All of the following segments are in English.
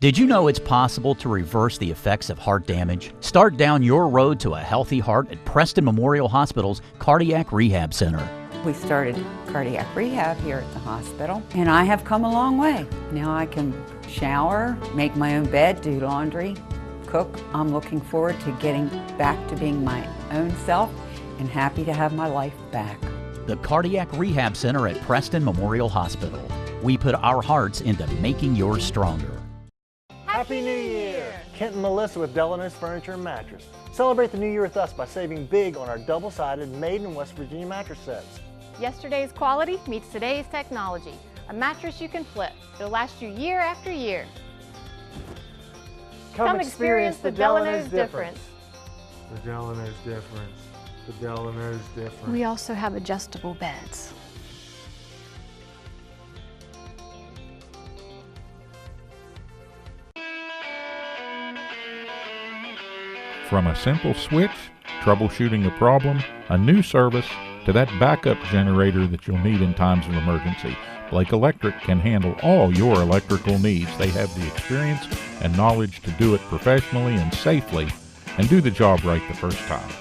Did you know it's possible to reverse the effects of heart damage? Start down your road to a healthy heart at Preston Memorial Hospital's Cardiac Rehab Center. We started cardiac rehab here at the hospital, and I have come a long way. Now I can shower, make my own bed, do laundry, cook. I'm looking forward to getting back to being my own self and happy to have my life back. The Cardiac Rehab Center at Preston Memorial Hospital. We put our hearts into making yours stronger. Happy New Year! Kent and Melissa with Delano's Furniture and Mattress. Celebrate the new year with us by saving big on our double-sided made in West Virginia mattress sets. Yesterday's quality meets today's technology. A mattress you can flip. It'll last you year after year. Come experience the Delano's difference. The Delano's difference. The Delano's difference. We also have adjustable beds. From a simple switch, troubleshooting a problem, a new service, to that backup generator that you'll need in times of emergency, Blake Electric can handle all your electrical needs. They have the experience and knowledge to do it professionally and safely and do the job right the first time.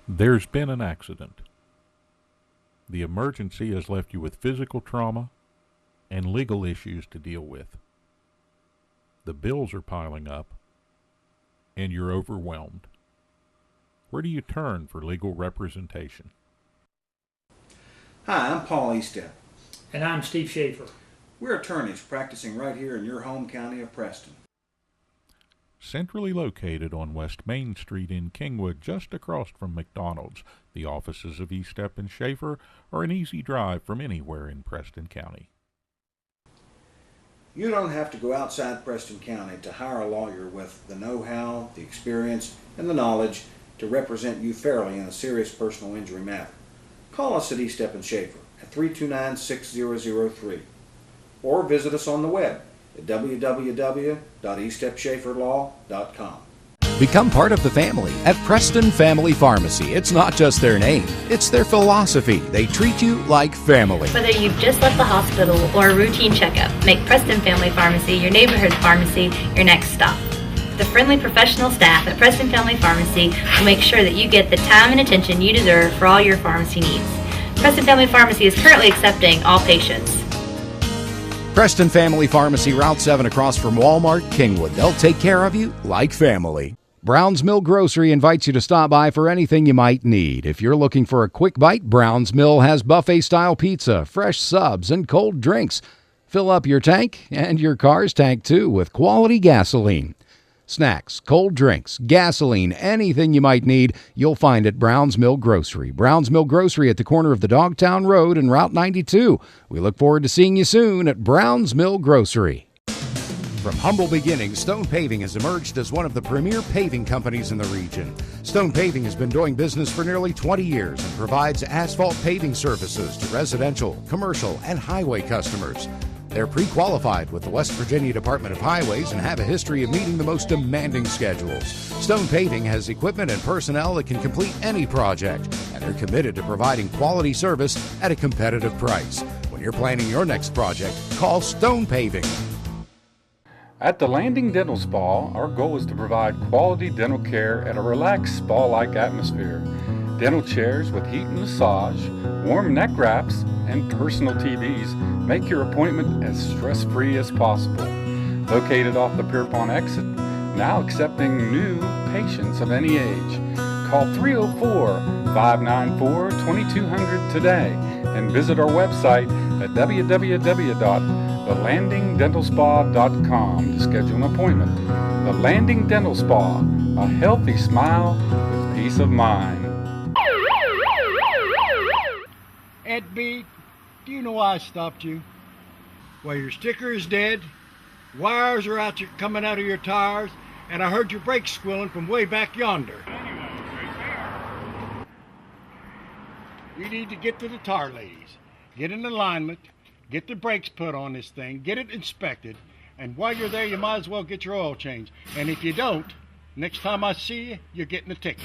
There's been an accident. The emergency has left you with physical trauma and legal issues to deal with. The bills are piling up, and you're overwhelmed. Where do you turn for legal representation? Hi, I'm Paul Eastep. And I'm Steve Schaefer. We're attorneys practicing right here in your home county of Preston. Centrally located on West Main Street in Kingwood, just across from McDonald's, the offices of Eastep and Schaefer are an easy drive from anywhere in Preston County. You don't have to go outside Preston County to hire a lawyer with the know-how, the experience, and the knowledge to represent you fairly in a serious personal injury matter. Call us at Eastep and Schaefer at 329-6003 or visit us on the web at www.eastepschaeferlaw.com. Become part of the family at Preston Family Pharmacy. It's not just their name, it's their philosophy. They treat you like family. Whether you've just left the hospital or a routine checkup, make Preston Family Pharmacy your neighborhood pharmacy your next stop. The friendly professional staff at Preston Family Pharmacy will make sure that you get the time and attention you deserve for all your pharmacy needs. Preston Family Pharmacy is currently accepting all patients. Preston Family Pharmacy, Route 7 across from Walmart, Kingwood. They'll take care of you like family. Brown's Mill Grocery invites you to stop by for anything you might need. If you're looking for a quick bite, Brown's Mill has buffet-style pizza, fresh subs, and cold drinks. Fill up your tank and your car's tank, too, with quality gasoline. Snacks, cold drinks, gasoline, anything you might need, you'll find at Brown's Mill Grocery. Brown's Mill Grocery at the corner of the Dogtown Road and Route 92. We look forward to seeing you soon at Brown's Mill Grocery. From humble beginnings, Stone Paving has emerged as one of the premier paving companies in the region. Stone Paving has been doing business for nearly 20 years and provides asphalt paving services to residential, commercial, and highway customers. They're pre-qualified with the West Virginia Department of Highways and have a history of meeting the most demanding schedules. Stone Paving has equipment and personnel that can complete any project, and they're committed to providing quality service at a competitive price. When you're planning your next project, call Stone Paving. At the Landing Dental Spa, our goal is to provide quality dental care at a relaxed spa-like atmosphere. Dental chairs with heat and massage, warm neck wraps, and personal TVs make your appointment as stress-free as possible. Located off the Pierpont exit, now accepting new patients of any age. Call 304-594-2200 today and visit our website at www.thelandingdentalspa.com to schedule an appointment. The Landing Dental Spa, a healthy smile with peace of mind. Ed B, do you know why I stopped you? Well, your sticker is dead, wires are coming out of your tires, and I heard your brakes squealing from way back yonder. You need to get to the tire ladies, get in alignment, get the brakes put on this thing, get it inspected, and while you're there, you might as well get your oil changed. And if you don't, next time I see you, you're getting a ticket.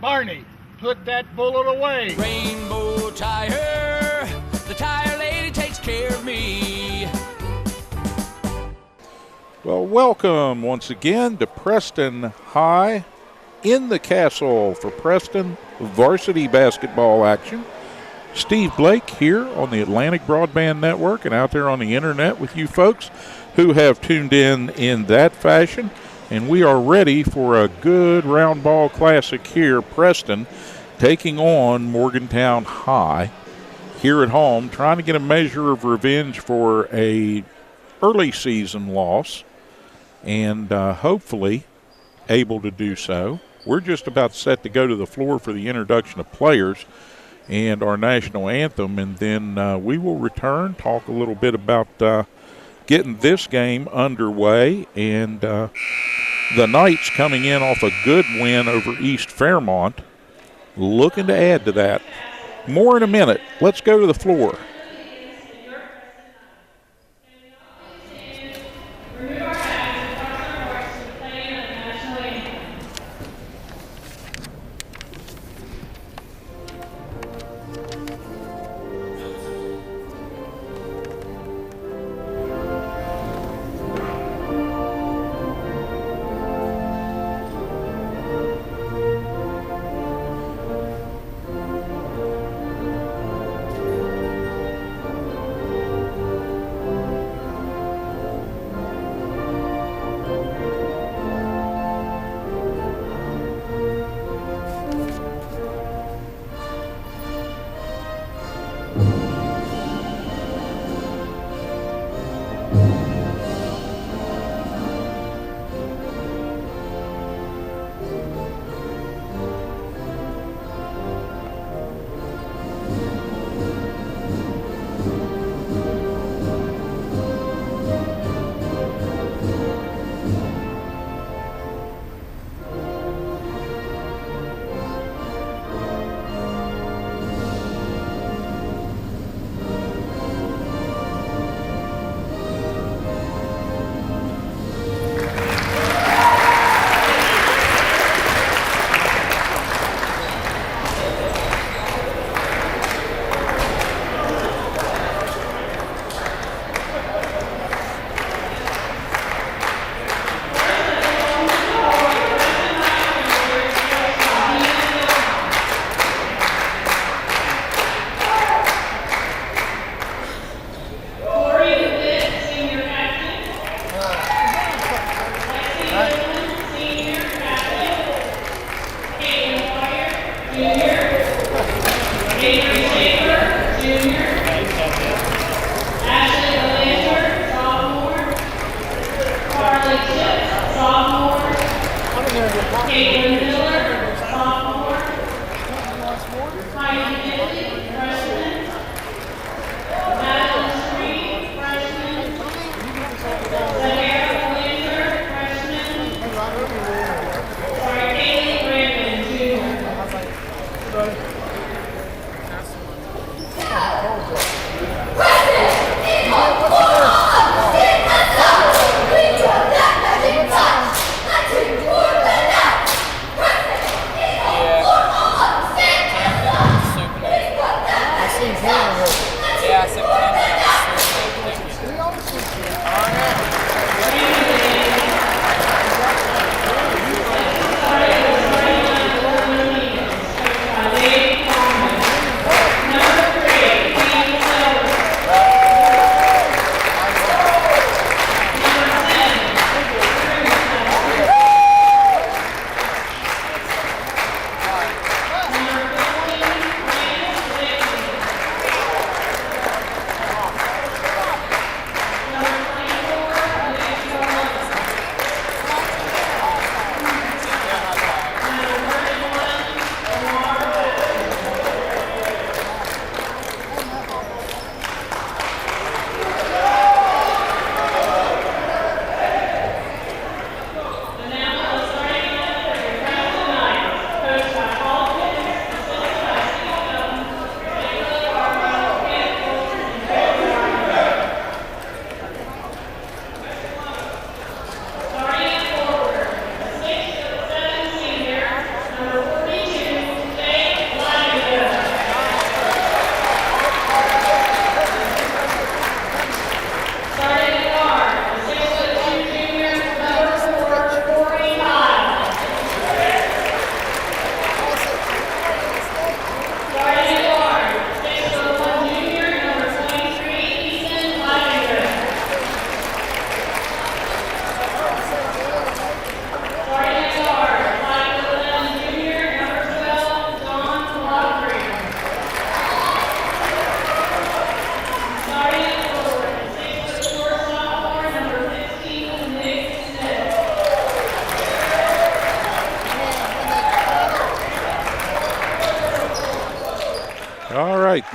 Barney, put that bullet away. Rainbow Tire, the tire lady takes care of me. Well, welcome once again to Preston High in the Castle for Preston varsity basketball action. Steve Blake here on the Atlantic Broadband Network and out there on the internet with you folks who have tuned in that fashion. And we are ready for a good round ball classic here. Preston taking on Morgantown High here at home, trying to get a measure of revenge for a early season loss, and hopefully able to do so. We're just about set to go to the floor for the introduction of players and our national anthem, and then we will return, talk a little bit about getting this game underway, and the Knights coming in off a good win over East Fairmont, looking to add to that. More in a minute. Let's go to the floor.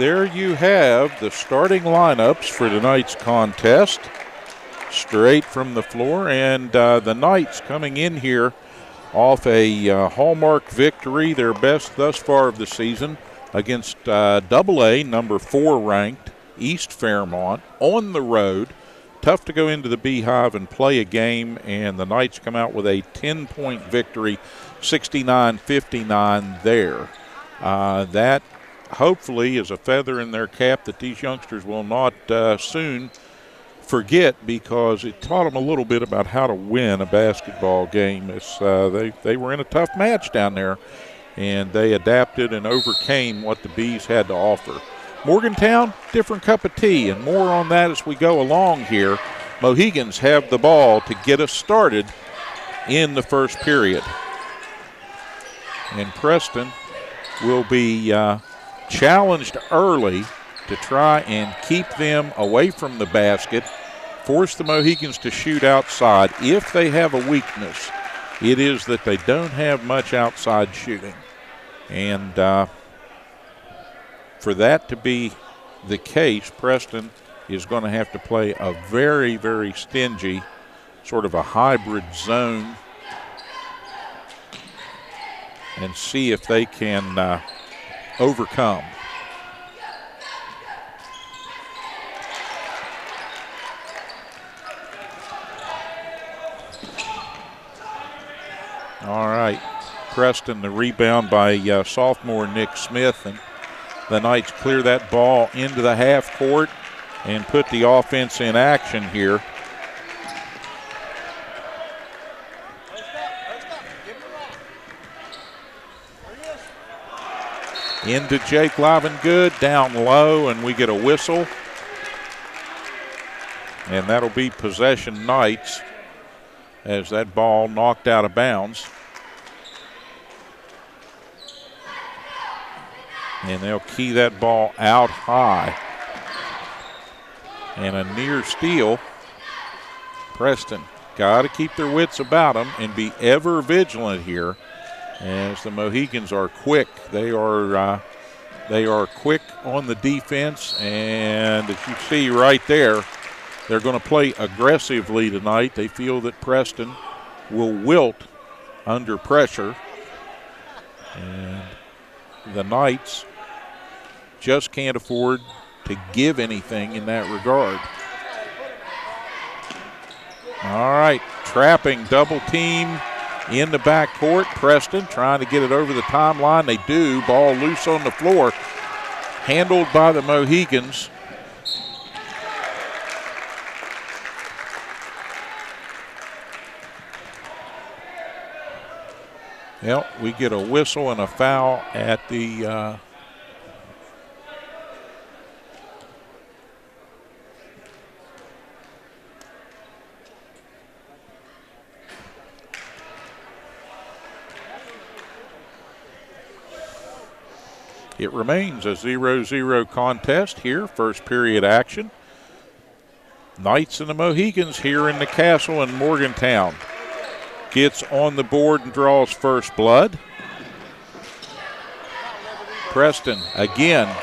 there you have the starting lineups for tonight's contest, straight from the floor. And the Knights coming in here off a hallmark victory, their best thus far of the season, against AA, number 4 ranked, East Fairmont, on the road. Tough to go into the Beehive and play a game, and the Knights come out with a 10-point victory, 69-59 there. That hopefully is a feather in their cap that these youngsters will not soon forget, because it taught them a little bit about how to win a basketball game. They were in a tough match down there, and they adapted and overcame what the Bees had to offer. Morgantown, different cup of tea, and more on that as we go along here. Mohegans have the ball to get us started in the first period. And Preston will be challenged early to try and keep them away from the basket, force the Mohegans to shoot outside. If they have a weakness, it is that they don't have much outside shooting. And for that to be the case, Preston is going to have to play a very, very stingy, sort of a hybrid zone, and see if they can overcome. All right, Preston, the rebound by sophomore Nick Smith, and the Knights clear that ball into the half court and put the offense in action here. Into Jake Livengood, down low, and we get a whistle. And that'll be possession Knights as that ball knocked out of bounds. And they'll key that ball out high. And a near steal. Preston got to keep their wits about them and be ever vigilant here, as the Mohegans are quick. They are quick on the defense, and as you see right there, they're going to play aggressively tonight. They feel that Preston will wilt under pressure, and the Knights just can't afford to give anything in that regard. All right, trapping double team in the backcourt. Preston trying to get it over the timeline. They do. Ball loose on the floor. Handled by the Mohegans. Well, we get a whistle and a foul at the It remains a 0-0 contest here, first period action. Knights and the Mohegans here in the Castle in Morgantown. Gets on the board and draws first blood. Preston again,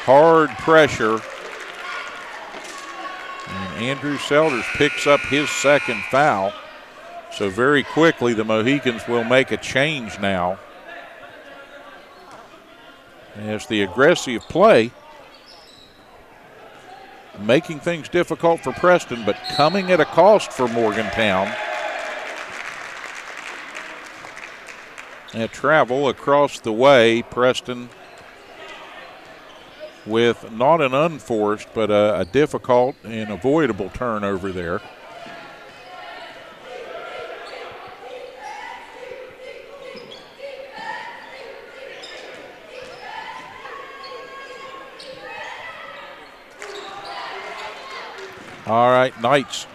hard pressure. And Andrew Selders picks up his second foul. So very quickly the Mohegans will make a change now, as the aggressive play making things difficult for Preston, but coming at a cost for Morgantown. And travel across the way, Preston with not an unforced, but a difficult and avoidable turnover there. All right, Knights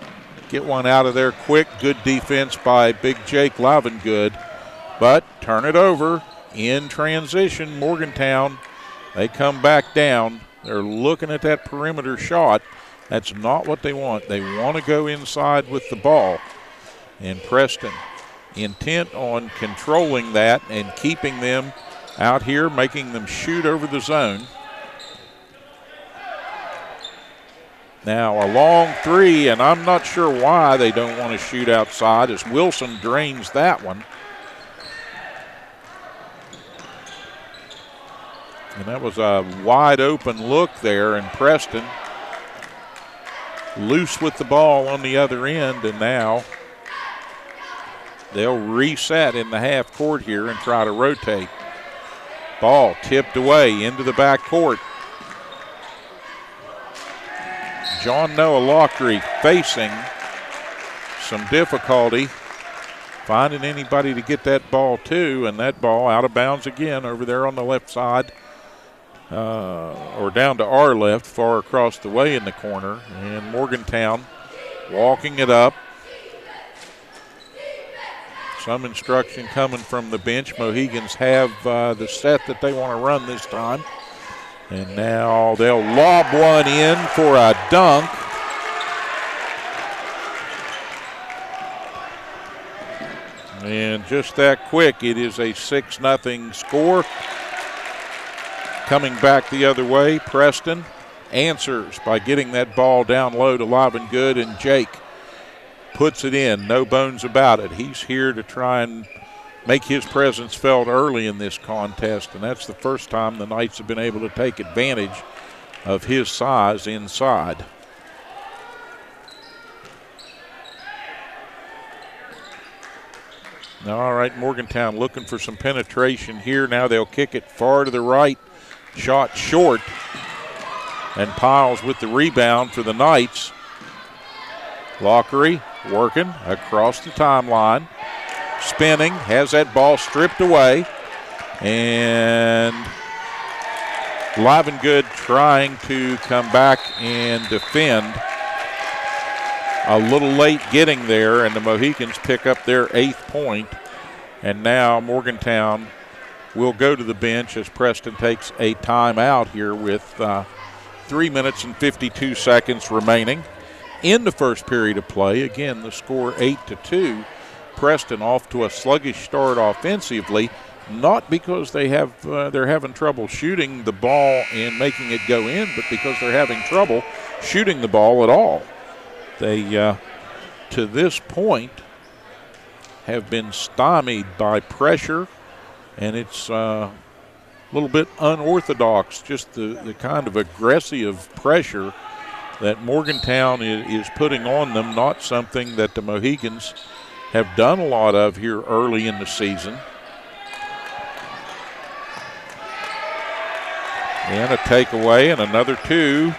get one out of there quick. Good defense by Big Jake Livengood. But turn it over in transition. Morgantown, they come back down. They're looking at that perimeter shot. That's not what they want. They want to go inside with the ball. And Preston intent on controlling that and keeping them out here making them shoot over the zone. Now a long three, and I'm not sure why they don't want to shoot outside as Wilson drains that one. And that was a wide open look there, and Preston loose with the ball on the other end, and now they'll reset in the half court here and try to rotate. Ball tipped away into the back court. John Noah Lockery facing some difficulty finding anybody to get that ball to, and that ball out of bounds again over there on the left side, or down to our left, far across the way in the corner. And Morgantown walking it up. Some instruction coming from the bench. Mohegans have the set that they want to run this time. And now they'll lob one in for a dunk. And just that quick, it is a 6-0 score. Coming back the other way, Preston answers by getting that ball down low to Livengood, and Jake puts it in, no bones about it. He's here to try and make his presence felt early in this contest, and that's the first time the Knights have been able to take advantage of his size inside. All right, Morgantown looking for some penetration here. Now they'll kick it far to the right. Shot short, and Piles with the rebound for the Knights. Lockery working across the timeline, spinning, has that ball stripped away, and Livengood trying to come back and defend. A little late getting there, and the Mohegans pick up their 8th point, and now Morgantown will go to the bench as Preston takes a timeout here with 3 minutes and 52 seconds remaining in the first period of play. Again, the score 8-2. Preston off to a sluggish start offensively, not because they're having trouble shooting the ball and making it go in, but because they're having trouble shooting the ball at all. They, to this point, have been stymied by pressure, and it's a little bit unorthodox, just the kind of aggressive pressure that Morgantown is putting on them, not something that the Mohegans have done a lot of here early in the season. And a takeaway and another two.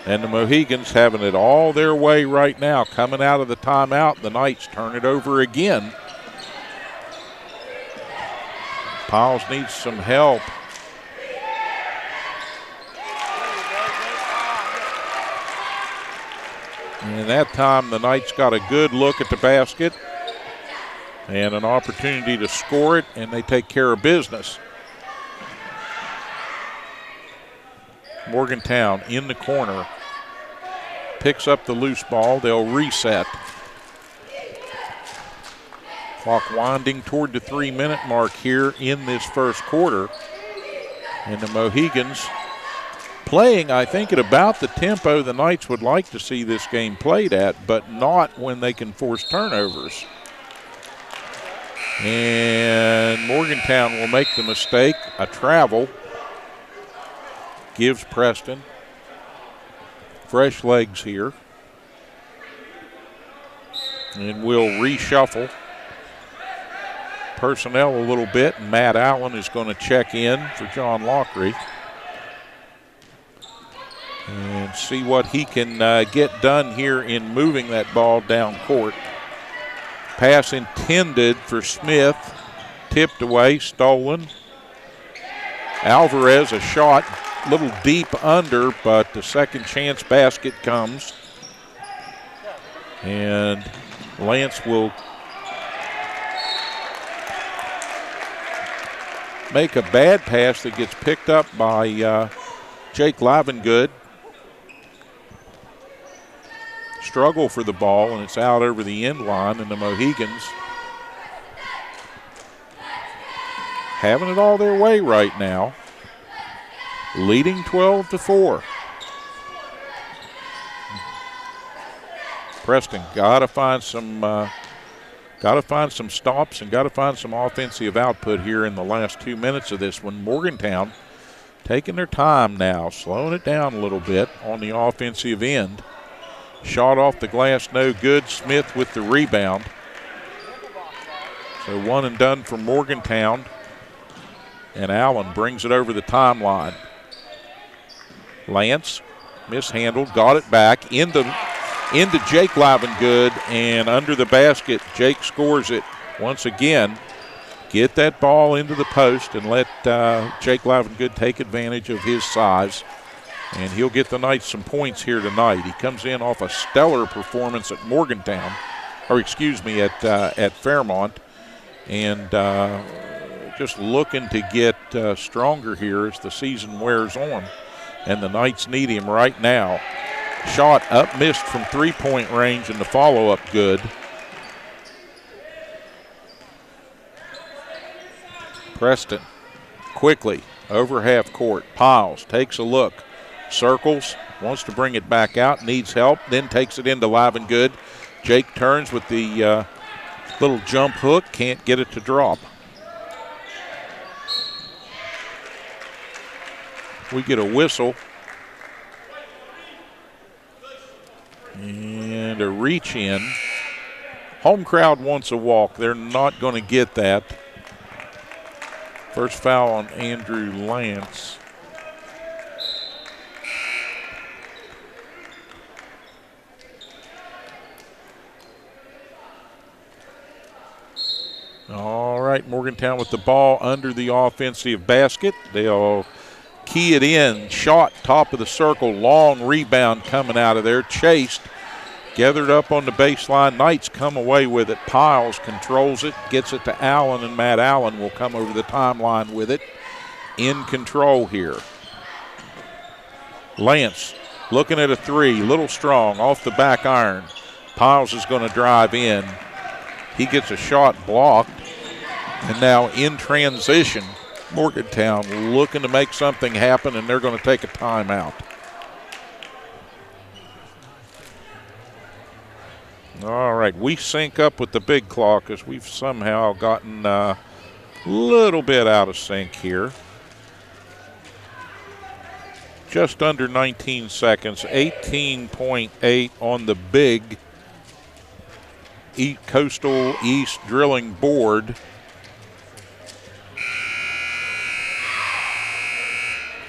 And the Mohegans having it all their way right now. Coming out of the timeout, the Knights turn it over again. Piles needs some help. And that time the Knights got a good look at the basket and an opportunity to score it, and they take care of business. Morgantown in the corner picks up the loose ball. They'll reset. Clock winding toward the 3-minute mark here in this first quarter. And the Mohegans playing, I think, at about the tempo the Knights would like to see this game played at, but not when they can force turnovers. And Morgantown will make the mistake. A travel gives Preston fresh legs here. And we'll reshuffle personnel a little bit. And Matt Allen is going to check in for John Lockery and see what he can get done here in moving that ball down court. Pass intended for Smith, tipped away, stolen. Alvarez, a shot, a little deep under, but the second chance basket comes. And Lance will make a bad pass that gets picked up by Jake Livengood. Struggle for the ball, and it's out over the end line, and the Mohegans having it all their way right now, leading 12-4. Preston got to find some stops and got to find some offensive output here in the last 2 minutes of this one. Morgantown taking their time now, slowing it down a little bit on the offensive end. Shot off the glass, no good. Smith with the rebound. So one and done for Morgantown. And Allen brings it over the timeline. Lance mishandled, got it back into Jake Livengood, and under the basket, Jake scores it once again. Get that ball into the post and let Jake Livengood take advantage of his size, and he'll get the Knights some points here tonight. He comes in off a stellar performance at Morgantown, at Fairmont, and just looking to get stronger here as the season wears on, and the Knights need him right now. Shot up, missed from three-point range, and the follow-up good. Preston quickly over half court. Piles takes a look, circles, wants to bring it back out, needs help, then takes it into Livengood. Jake turns with the little jump hook, can't get it to drop. We get a whistle. And a reach in. Home crowd wants a walk. They're not going to get that. First foul on Andrew Lance. All right, Morgantown with the ball under the offensive basket. They'll key it in. Shot, top of the circle, long rebound coming out of there. Chased, gathered up on the baseline. Knights come away with it. Piles controls it, gets it to Allen, and Matt Allen will come over the timeline with it. In control here. Lance looking at a three, little strong, off the back iron. Piles is going to drive in. He gets a shot blocked, and now in transition, Morgantown looking to make something happen, and they're going to take a timeout. All right, we sync up with the big clock as we've somehow gotten a little bit out of sync here. Just under 19 seconds, 18.8 on the big Coastal East drilling board.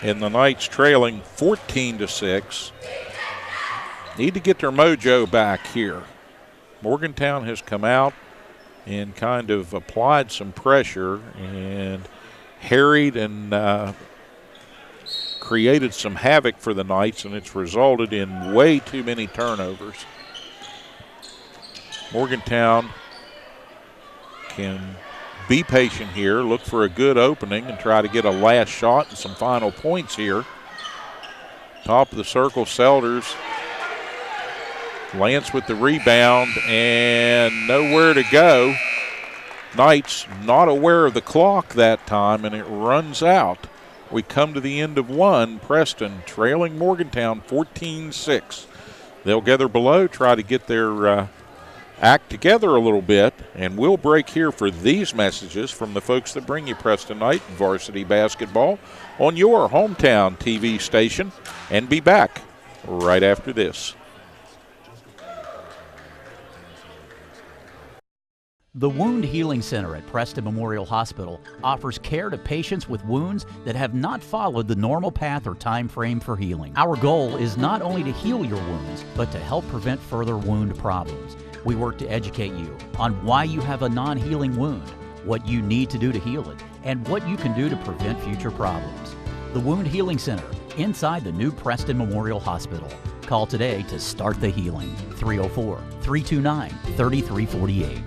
And the Knights trailing 14-6. Need to get their mojo back here. Morgantown has come out and kind of applied some pressure and harried and created some havoc for the Knights, and it's resulted in way too many turnovers. Morgantown can be patient here, look for a good opening, and try to get a last shot and some final points here. Top of the circle, Selders. Lance with the rebound and nowhere to go. Knights not aware of the clock that time, and it runs out. We come to the end of one. Preston trailing Morgantown 14-6. They'll gather below, try to get their act together a little bit, and we'll break here for these messages from the folks that bring you Preston Knight varsity basketball on your hometown TV station, and be back right after this. The Wound Healing Center at Preston Memorial Hospital offers care to patients with wounds that have not followed the normal path or time frame for healing. Our goal is not only to heal your wounds, but to help prevent further wound problems. We work to educate you on why you have a non-healing wound, what you need to do to heal it, and what you can do to prevent future problems. The Wound Healing Center, inside the new Preston Memorial Hospital. Call today to start the healing. 304-329-3348.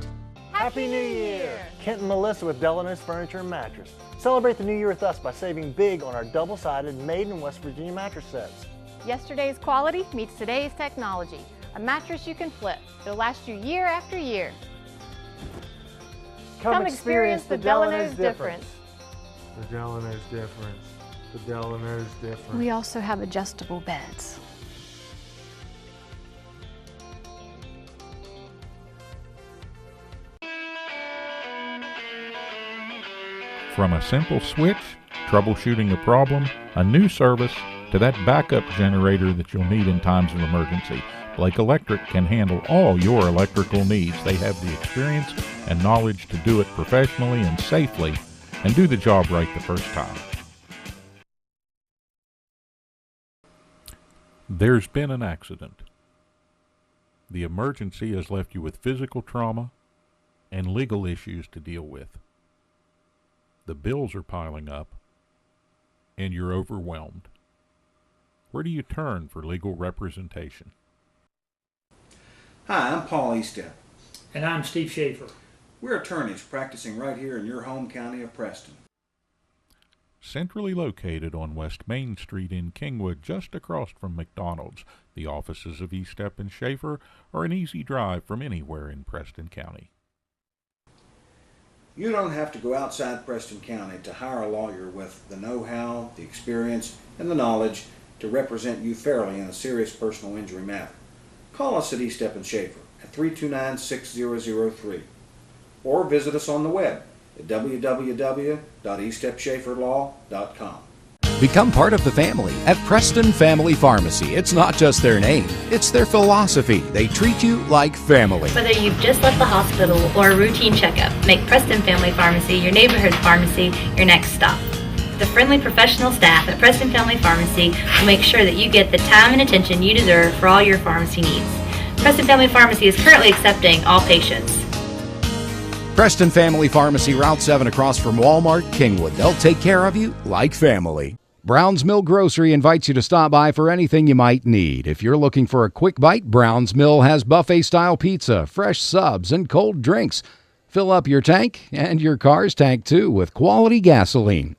Happy New Year! Kent and Melissa with Delano's Furniture and Mattress. Celebrate the new year with us by saving big on our double-sided made in West Virginia mattress sets. Yesterday's quality meets today's technology. A mattress you can flip. It'll last you year after year. Come experience the Delano's difference. The Delanor's difference. The Delanor's different. We also have adjustable beds. From a simple switch, troubleshooting a problem, a new service, to that backup generator that you'll need in times of emergency, Blake Electric can handle all your electrical needs. They have the experience and knowledge to do it professionally and safely and do the job right the first time. There's been an accident. The emergency has left you with physical trauma and legal issues to deal with. The bills are piling up, and you're overwhelmed. Where do you turn for legal representation? Hi, I'm Paul Estep. And I'm Steve Schaefer. We're attorneys practicing right here in your home county of Preston. Centrally located on West Main Street in Kingwood, just across from McDonald's, the offices of Estep and Schaefer are an easy drive from anywhere in Preston County. You don't have to go outside Preston County to hire a lawyer with the know-how, the experience, and the knowledge to represent you fairly in a serious personal injury matter. Call us at Estep and Schaefer at 329-6003 or visit us on the web at www.estepschaeferlaw.com. Become part of the family at Preston Family Pharmacy. It's not just their name, it's their philosophy. They treat you like family. Whether you've just left the hospital or a routine checkup, make Preston Family Pharmacy your neighborhood pharmacy your next stop. The friendly professional staff at Preston Family Pharmacy will make sure that you get the time and attention you deserve for all your pharmacy needs. Preston Family Pharmacy is currently accepting all patients. Preston Family Pharmacy, Route 7 across from Walmart, Kingwood. They'll take care of you like family. Brown's Mill Grocery invites you to stop by for anything you might need. If you're looking for a quick bite, Brown's Mill has buffet-style pizza, fresh subs, and cold drinks. Fill up your tank and your car's tank, too, with quality gasoline.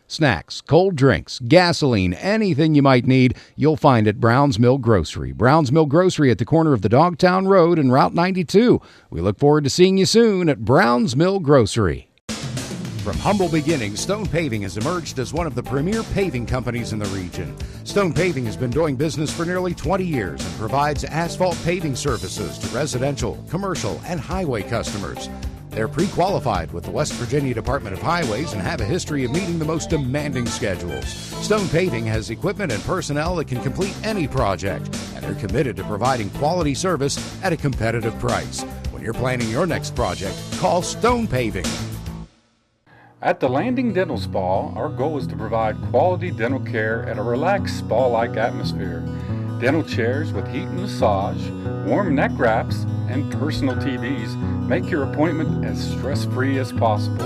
Snacks, cold drinks, gasoline, anything you might need, you'll find at Brown's Mill Grocery. Brown's Mill Grocery at the corner of the Dogtown Road and Route 92. We look forward to seeing you soon at Brown's Mill Grocery. From humble beginnings, Stone Paving has emerged as one of the premier paving companies in the region. Stone Paving has been doing business for nearly 20 years and provides asphalt paving services to residential, commercial, and highway customers. They're pre-qualified with the West Virginia Department of Highways and have a history of meeting the most demanding schedules. Stone Paving has equipment and personnel that can complete any project, and they're committed to providing quality service at a competitive price. When you're planning your next project, call Stone Paving. At the Landing Dental Spa, our goal is to provide quality dental care at a relaxed spa-like atmosphere. Dental chairs with heat and massage, warm neck wraps, and personal TVs make your appointment as stress-free as possible.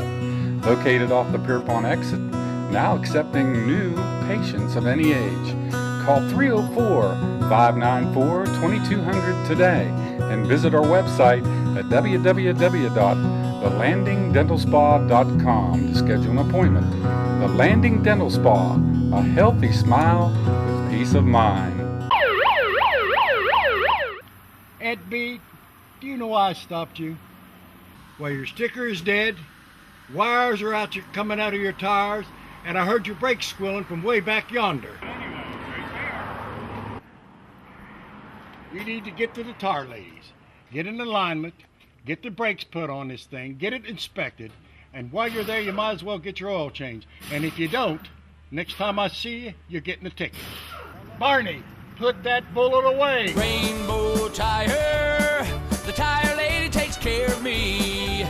Located off the Pierpont exit, now accepting new patients of any age. Call 304-594-2200 today and visit our website at www.thelandingdentalspa.com to schedule an appointment. The Landing Dental Spa, a healthy smile with peace of mind. Ed B, do you know why I stopped you? Well, your sticker is dead, wires are coming out of your tires, and I heard your brakes squealing from way back yonder. You need to get to the tar ladies, get in alignment, get the brakes put on this thing, get it inspected, and while you're there, you might as well get your oil changed. And if you don't, next time I see you, you're getting a ticket. Barney, put that bullet away. Rainbow Tire, the tire lady takes care of me.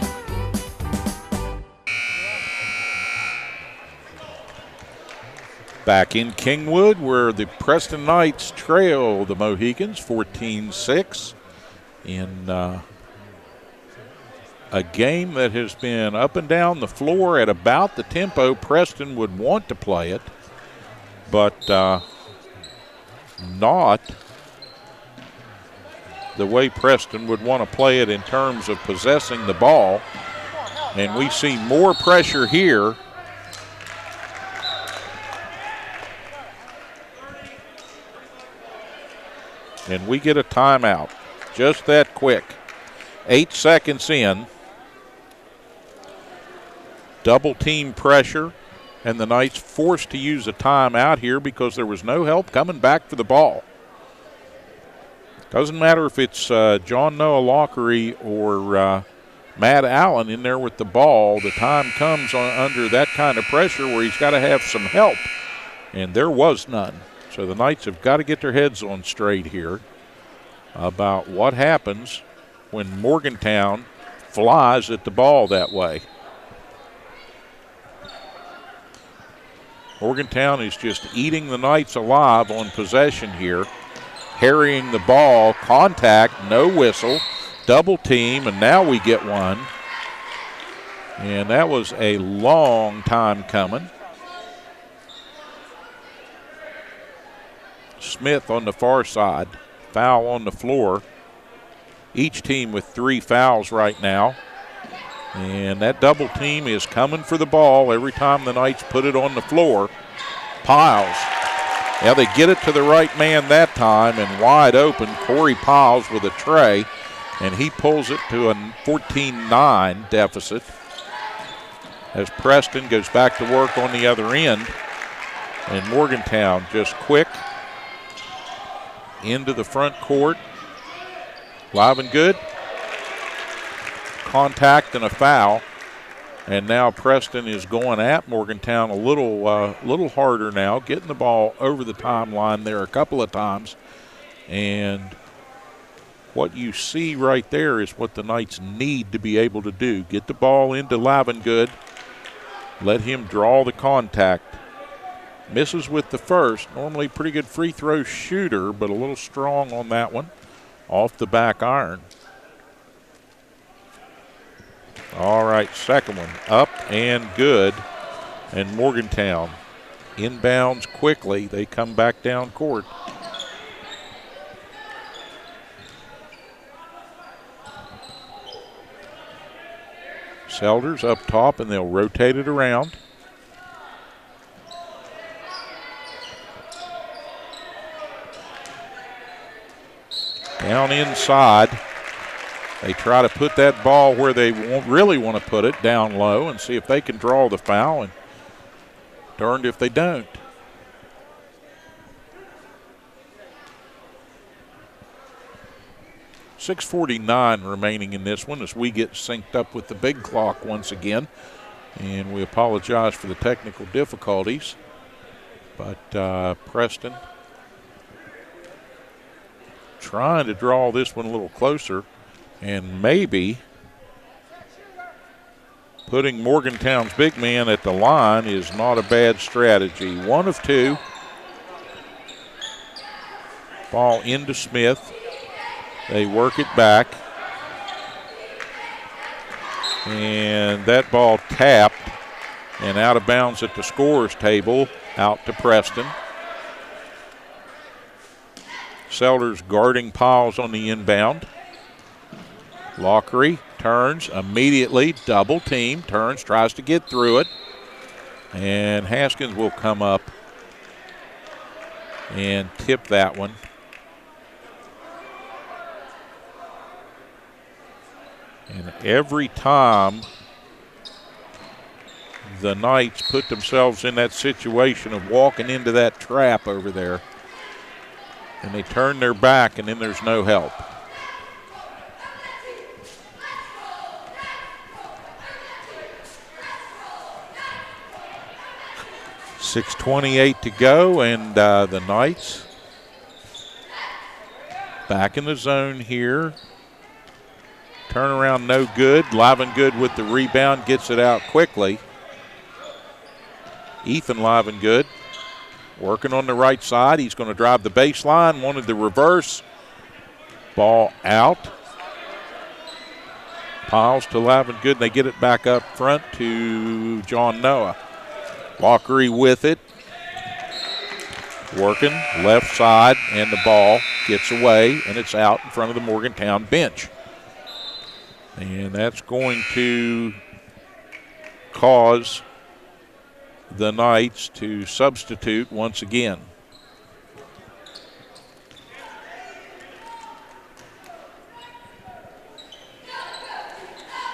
Back in Kingwood, where the Preston Knights trail the Mohicans 14-6 in a game that has been up and down the floor at about the tempo Preston would want to play it, but not the way Preston would want to play it in terms of possessing the ball. And we see more pressure here. And we get a timeout. Just that quick. 8 seconds in. Double team pressure. and the Knights forced to use a timeout here because there was no help coming back for the ball. Doesn't matter if it's John Noah Lockery or Matt Allen in there with the ball. The time comes under that kind of pressure where he's got to have some help, and there was none. So the Knights have got to get their heads on straight here about what happens when Morgantown flies at the ball that way. Morgantown is just eating the Knights alive on possession here, harrying the ball, contact, no whistle, double team, and now we get one. And that was a long time coming. Smith on the far side, foul on the floor. Each team with 3 fouls right now. And that double team is coming for the ball every time the Knights put it on the floor. Piles. Yeah, they get it to the right man that time, and wide open, Corey Piles with a tray, and he pulls it to a 14-9 deficit as Preston goes back to work on the other end. And Morgantown just quick into the front court. Live and good. Contact and a foul. And now Preston is going at Morgantown a little harder now, getting the ball over the timeline there a couple of times. And what you see right there is what the Knights need to be able to do. Get the ball into Lavengood. Let him draw the contact. Misses with the first. Normally pretty good free throw shooter, but a little strong on that one. Off the back iron. All right, second one up and good. And Morgantown inbounds quickly. They come back down court. Selders up top, and they'll rotate it around. Down inside. They try to put that ball where they really want to put it, down low, and see if they can draw the foul, and darned if they don't. .649 remaining in this one as we get synced up with the big clock once again. And we apologize for the technical difficulties. But Preston trying to draw this one a little closer. And maybe putting Morgantown's big man at the line is not a bad strategy. 1 of 2. Ball into Smith. They work it back. And that ball tapped and out of bounds at the scorer's table, out to Preston. Selders guarding Piles on the inbound. Lockery turns immediately, double team, turns, tries to get through it. And Haskins will come up and tip that one. And every time the Knights put themselves in that situation of walking into that trap over there, and they turn their back, and then there's no help. .628 to go, and the Knights back in the zone here. Turnaround no good. Livengood with the rebound, gets it out quickly. Ethan Livengood working on the right side. He's going to drive the baseline, wanted the reverse. Ball out. Piles to Livengood. They get it back up front to John Noah. Lockery with it. Working left side, and the ball gets away, and it's out in front of the Morgantown bench. And that's going to cause the Knights to substitute once again.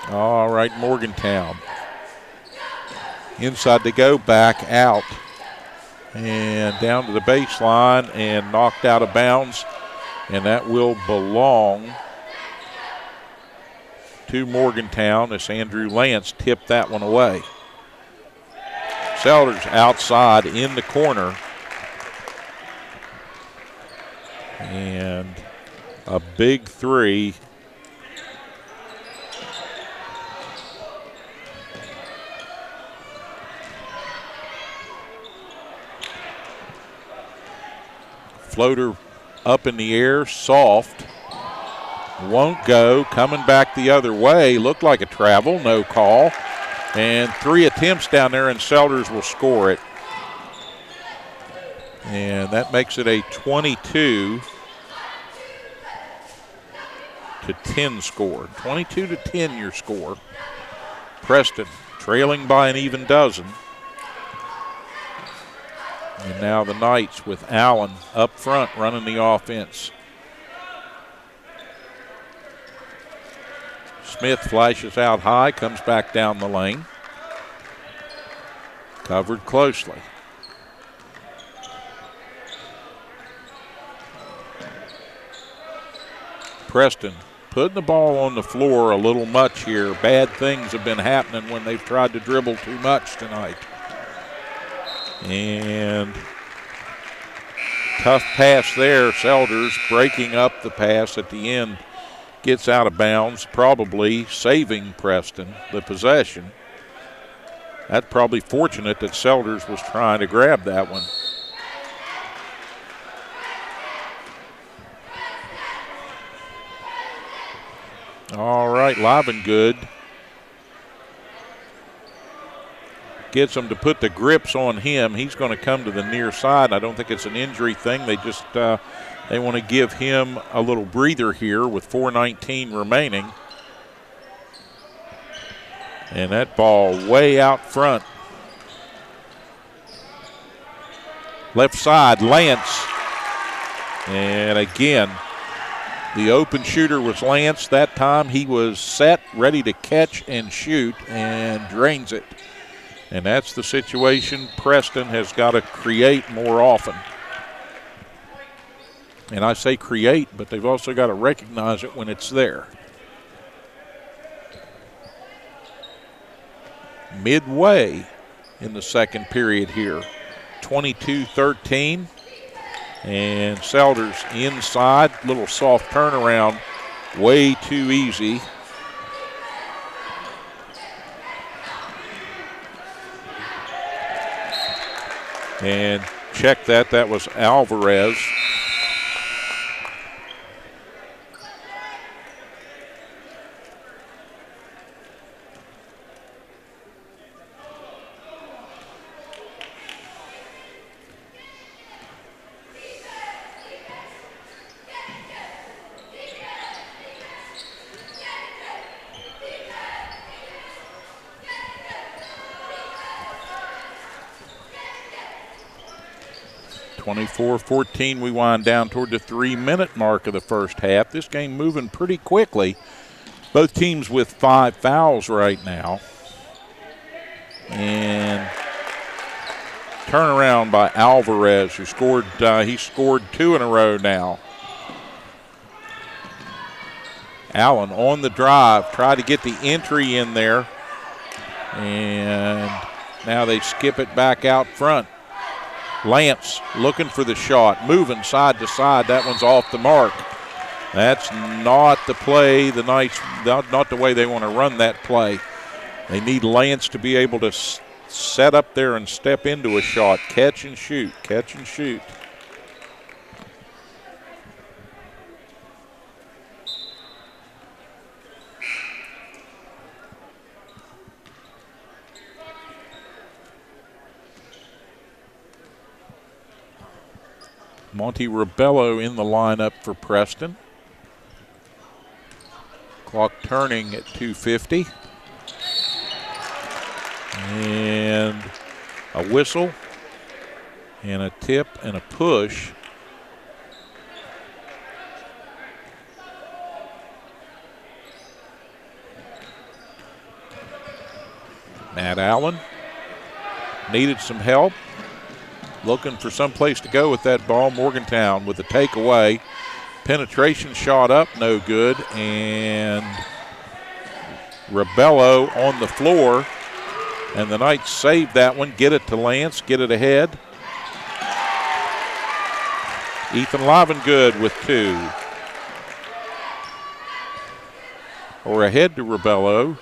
All right, Morgantown. Inside they go, back out. And down to the baseline and knocked out of bounds. And that will belong to Morgantown as Andrew Lance tipped that one away. Selders outside in the corner. And a big three. Floater up in the air, soft. Won't go. Coming back the other way. Looked like a travel, no call. And 3 attempts down there, and Selders will score it. And that makes it a 22-10 score. 22-10 your score. Preston trailing by an even dozen. And now the Knights with Allen up front running the offense. Smith flashes out high, comes back down the lane. Covered closely. Preston putting the ball on the floor a little much here. Bad things have been happening when they've tried to dribble too much tonight. And tough pass there. Selders breaking up the pass at the end. Gets out of bounds, probably saving Preston the possession. That's probably fortunate that Selders was trying to grab that one. All right, Livengood gets him to put the grips on him. He's going to come to the near side. I don't think it's an injury thing. They just they want to give him a little breather here with 4:19 remaining. And that ball way out front. Left side, Lance. And again, the open shooter was Lance. That time he was set, ready to catch and shoot, and drains it. And that's the situation Preston has got to create more often. And I say create, but they've also got to recognize it when it's there. Midway in the second period here. 22-13. And Selders inside. Little soft turnaround. Way too easy. And check that. That was Alvarez. (24-14), we wind down toward the 3-minute mark of the first half. This game moving pretty quickly. Both teams with 5 fouls right now. And turnaround by Alvarez, who scored. He scored 2 in a row now. Allen on the drive, tried to get the entry in there. And now they skip it back out front. Lance looking for the shot, moving side to side. That one's off the mark. That's not the play the Knights, not the way they want to run that play. They need Lance to be able to set up there and step into a shot. Catch and shoot, catch and shoot. Monty Rebello in the lineup for Preston. Clock turning at 2:50. And a whistle and a tip and a push. Matt Allen needed some help. Looking for some place to go with that ball. Morgantown with a takeaway. Penetration shot up, no good. And Rebello on the floor. And the Knights save that one. Get it to Lance, get it ahead. Ethan Livengood with 2. Or ahead to Rebello.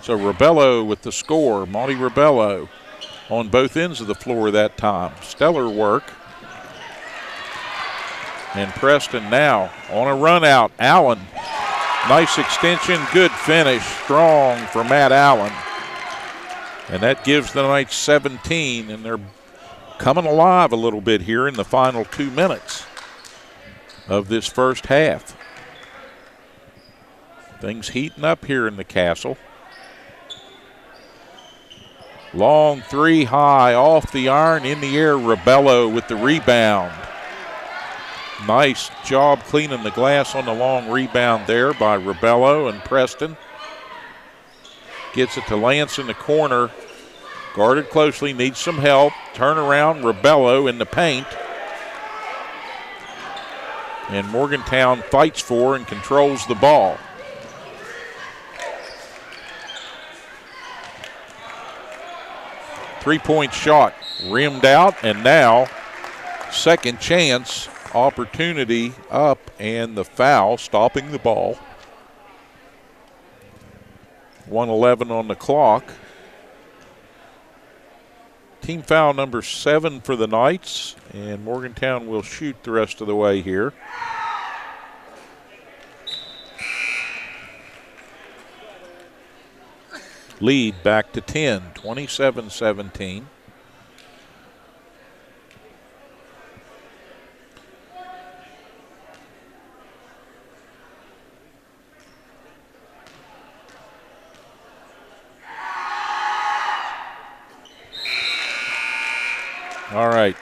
So Rebello with the score. Monty Rebello on both ends of the floor that time. Stellar work. And Preston now on a run out. Allen. Nice extension. Good finish. Strong for Matt Allen. And that gives the Knights 17, and they're coming alive a little bit here in the final 2 minutes of this first half. Things heating up here in the Castle. Long 3 high off the iron, in the air. Rebello with the rebound. Nice job cleaning the glass on the long rebound there by Rebello, and Preston gets it to Lance in the corner. Guarded closely, needs some help. Turn around, Rebello in the paint. And Morgantown fights for and controls the ball. Three-point shot rimmed out, and now second chance opportunity up, and the foul stopping the ball. 1:11 on the clock. Team foul number 7 for the Knights, and Morgantown will shoot the rest of the way here. Lead back to 10, 27-17. All right,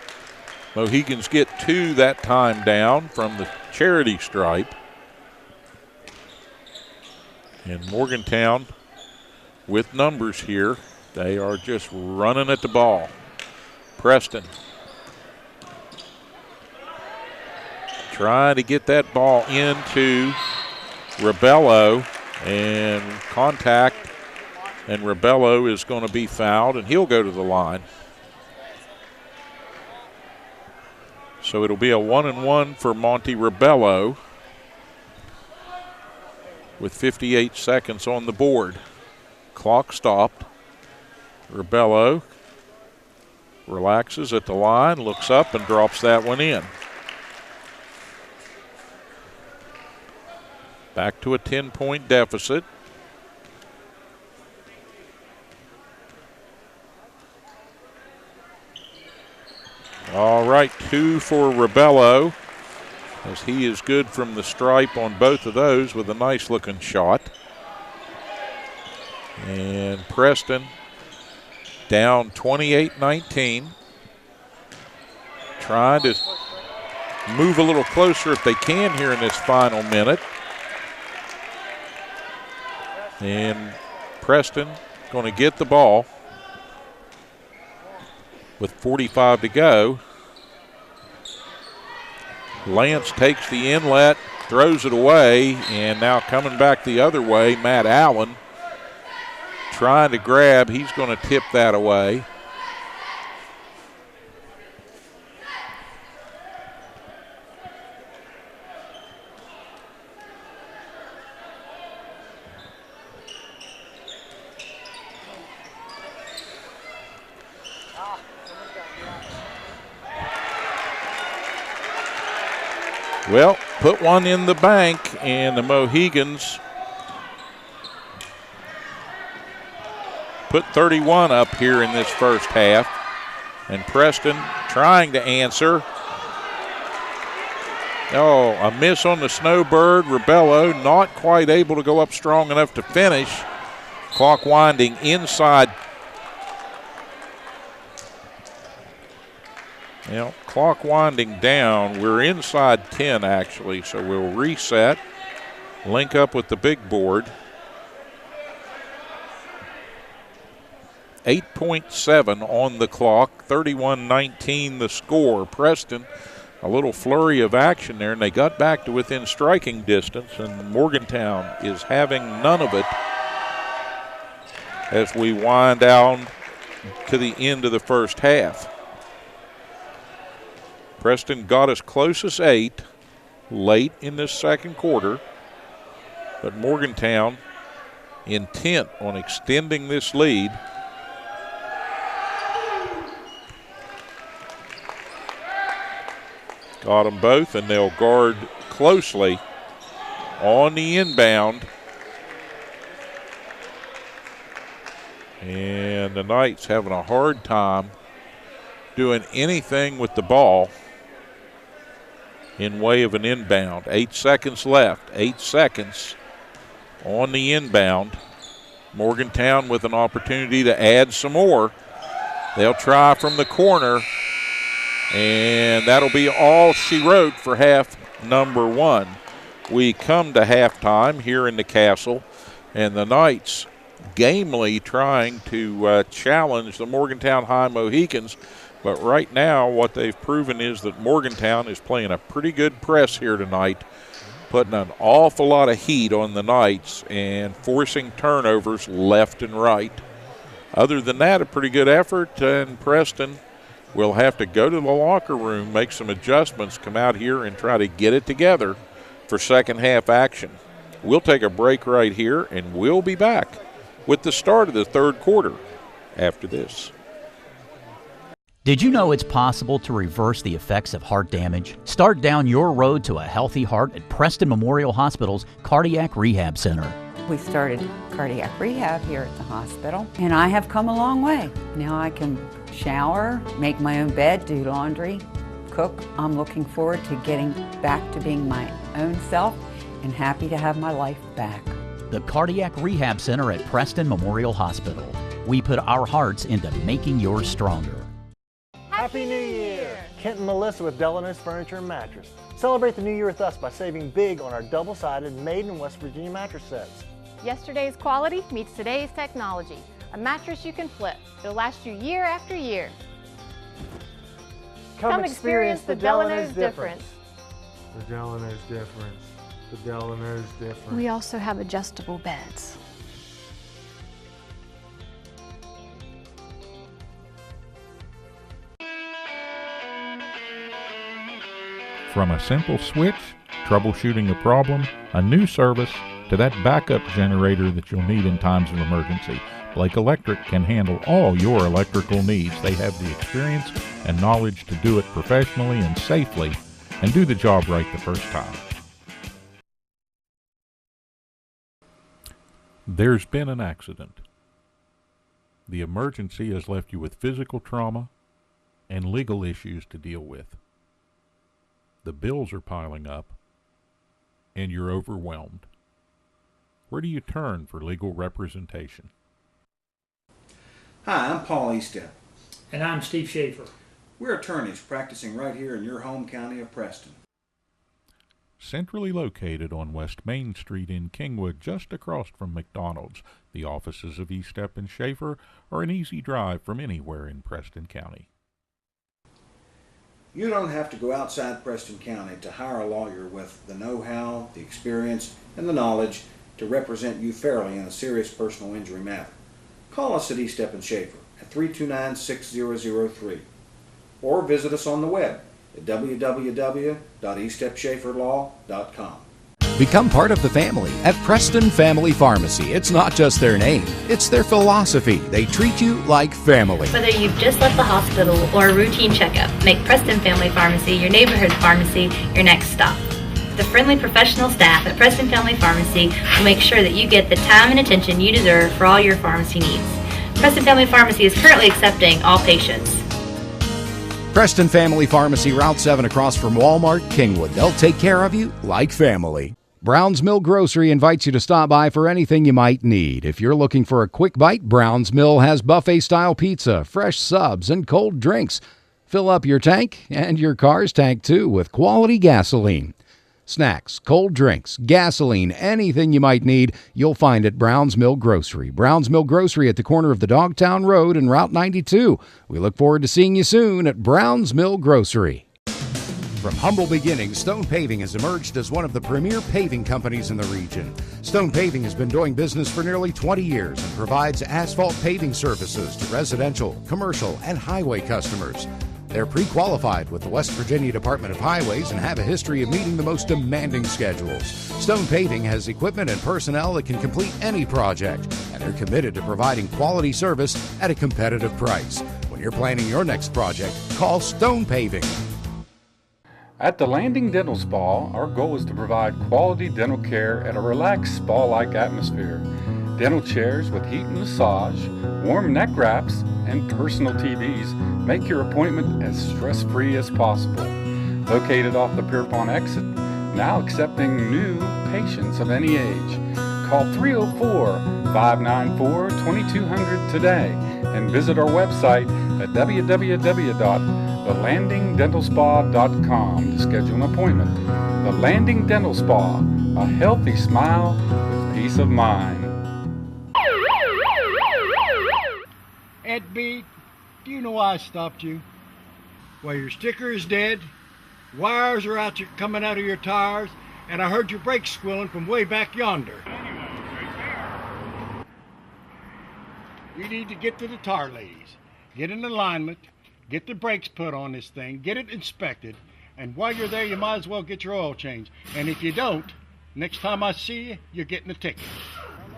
Mohegans get 2 that time down from the charity stripe. And Morgantown with numbers here. They are just running at the ball. Preston trying to get that ball into Rebello, and contact, and Rebello is going to be fouled, and he'll go to the line. So it'll be a 1-and-1 for Monty Rebello with 58 seconds on the board. Clock stopped. Rebello relaxes at the line, looks up, and drops that one in. Back to a 10-point deficit. All right, 2 for Rebello, as he is good from the stripe on both of those with a nice looking shot. And Preston down 28-19. Trying to move a little closer if they can here in this final minute. And Preston going to get the ball with 45 to go. Lance takes the inlet, throws it away, and now coming back the other way, Matt Allen trying to grab. He's going to tip that away. Well, put one in the bank, and the Mohegans put 31 up here in this first half. And Preston trying to answer. Oh, a miss on the Snowbird. Rebello not quite able to go up strong enough to finish. Clock winding inside. Well, clock winding down. We're inside 10 actually, so we'll reset, link up with the big board. 8.7 on the clock, 31-19 the score. Preston, a little flurry of action there, and they got back to within striking distance, and Morgantown is having none of it as we wind down to the end of the first half. Preston got as close as 8 late in this second quarter, but Morgantown intent on extending this lead. Got them both, and they'll guard closely on the inbound. And the Knights having a hard time doing anything with the ball in way of an inbound. 8 seconds left. 8 seconds on the inbound. Morgantown with an opportunity to add some more. They'll try from the corner, and that'll be all she wrote for half number one. We come to halftime here in the Castle, and the Knights gamely trying to challenge the Morgantown High Mohicans. But right now what they've proven is that Morgantown is playing a pretty good press here tonight, putting an awful lot of heat on the Knights and forcing turnovers left and right. Other than that, a pretty good effort, and Preston will have to go to the locker room, make some adjustments, come out here and try to get it together for second half action. We'll take a break right here, and we'll be back with the start of the third quarter after this. Did you know it's possible to reverse the effects of heart damage? Start down your road to a healthy heart at Preston Memorial Hospital's Cardiac Rehab Center. We started cardiac rehab here at the hospital, and I have come a long way. Now I can shower, make my own bed, do laundry, cook. I'm looking forward to getting back to being my own self and happy to have my life back. The Cardiac Rehab Center at Preston Memorial Hospital. We put our hearts into making yours stronger. Happy New Year! Kent and Melissa with Delano's Furniture and Mattress. Celebrate the new year with us by saving big on our double-sided made in West Virginia mattress sets. Yesterday's quality meets today's technology. A mattress you can flip. It'll last you year after year. Come experience the Delano's difference. The Delano's difference. The Delano's difference. We also have adjustable beds. From a simple switch, troubleshooting a problem, a new service, to that backup generator that you'll need in times of emergency, Blake Electric can handle all your electrical needs. They have the experience and knowledge to do it professionally and safely and do the job right the first time. There's been an accident. The emergency has left you with physical trauma and legal issues to deal with. The bills are piling up, and you're overwhelmed. Where do you turn for legal representation? Hi, I'm Paul Estep. And I'm Steve Schaefer. We're attorneys practicing right here in your home county of Preston. Centrally located on West Main Street in Kingwood, just across from McDonald's, the offices of Estep and Schaefer are an easy drive from anywhere in Preston County. You don't have to go outside Preston County to hire a lawyer with the know-how, the experience, and the knowledge to represent you fairly in a serious personal injury matter. Call us at Estep and Schaefer at 329-6003 or visit us on the web at www.estepschaeferlaw.com. Become part of the family at Preston Family Pharmacy. It's not just their name, it's their philosophy. They treat you like family. Whether you've just left the hospital or a routine checkup, make Preston Family Pharmacy your neighborhood pharmacy your next stop. The friendly professional staff at Preston Family Pharmacy will make sure that you get the time and attention you deserve for all your pharmacy needs. Preston Family Pharmacy is currently accepting all patients. Preston Family Pharmacy, Route 7 across from Walmart, Kingwood. They'll take care of you like family. Brown's Mill Grocery invites you to stop by for anything you might need. If you're looking for a quick bite, Brown's Mill has buffet-style pizza, fresh subs, and cold drinks. Fill up your tank and your car's tank, too, with quality gasoline. Snacks, cold drinks, gasoline, anything you might need, you'll find at Browns Mill Grocery. Browns Mill Grocery at the corner of the Dogtown Road and Route 92. We look forward to seeing you soon at Browns Mill Grocery. From humble beginnings, Stone Paving has emerged as one of the premier paving companies in the region. Stone Paving has been doing business for nearly 20 years and provides asphalt paving services to residential, commercial, and highway customers. They're pre-qualified with the West Virginia Department of Highways and have a history of meeting the most demanding schedules. Stone Paving has equipment and personnel that can complete any project, and they're committed to providing quality service at a competitive price. When you're planning your next project, call Stone Paving. At the Landing Dental Spa, our goal is to provide quality dental care at a relaxed spa-like atmosphere. Dental chairs with heat and massage, warm neck wraps, and personal TVs make your appointment as stress-free as possible. Located off the Pierpont exit, now accepting new patients of any age. Call 304-594-2200 today and visit our website at www.thelandingdentalspa.com to schedule an appointment. The Landing Dental Spa, a healthy smile with peace of mind. Ed B, do you know why I stopped you? Well, your sticker is dead, wires are coming out of your tires, and I heard your brakes squealing from way back yonder. You need to get to the tire ladies, get an alignment, get the brakes put on this thing, get it inspected, and while you're there, you might as well get your oil changed. And if you don't, next time I see you, you're getting a ticket.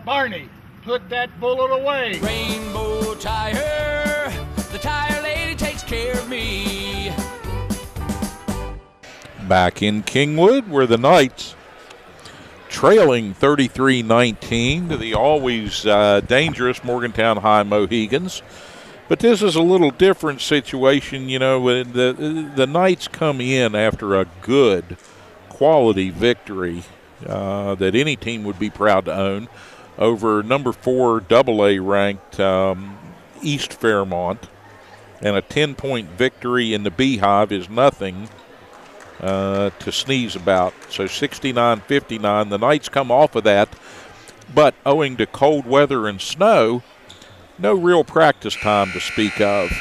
Barney, put that bullet away. Rainbow Tire, the tire lady takes care of me. Back in Kingwood, where the Knights trailing 33-19 to the always dangerous Morgantown High Mohegans. But this is a little different situation. You know, the Knights come in after a good quality victory that any team would be proud to own over number 4 AA ranked East Fairmont, and a 10-point victory in the Beehive is nothing to sneeze about. So 69-59, the Knights come off of that, but owing to cold weather and snow, no real practice time to speak of.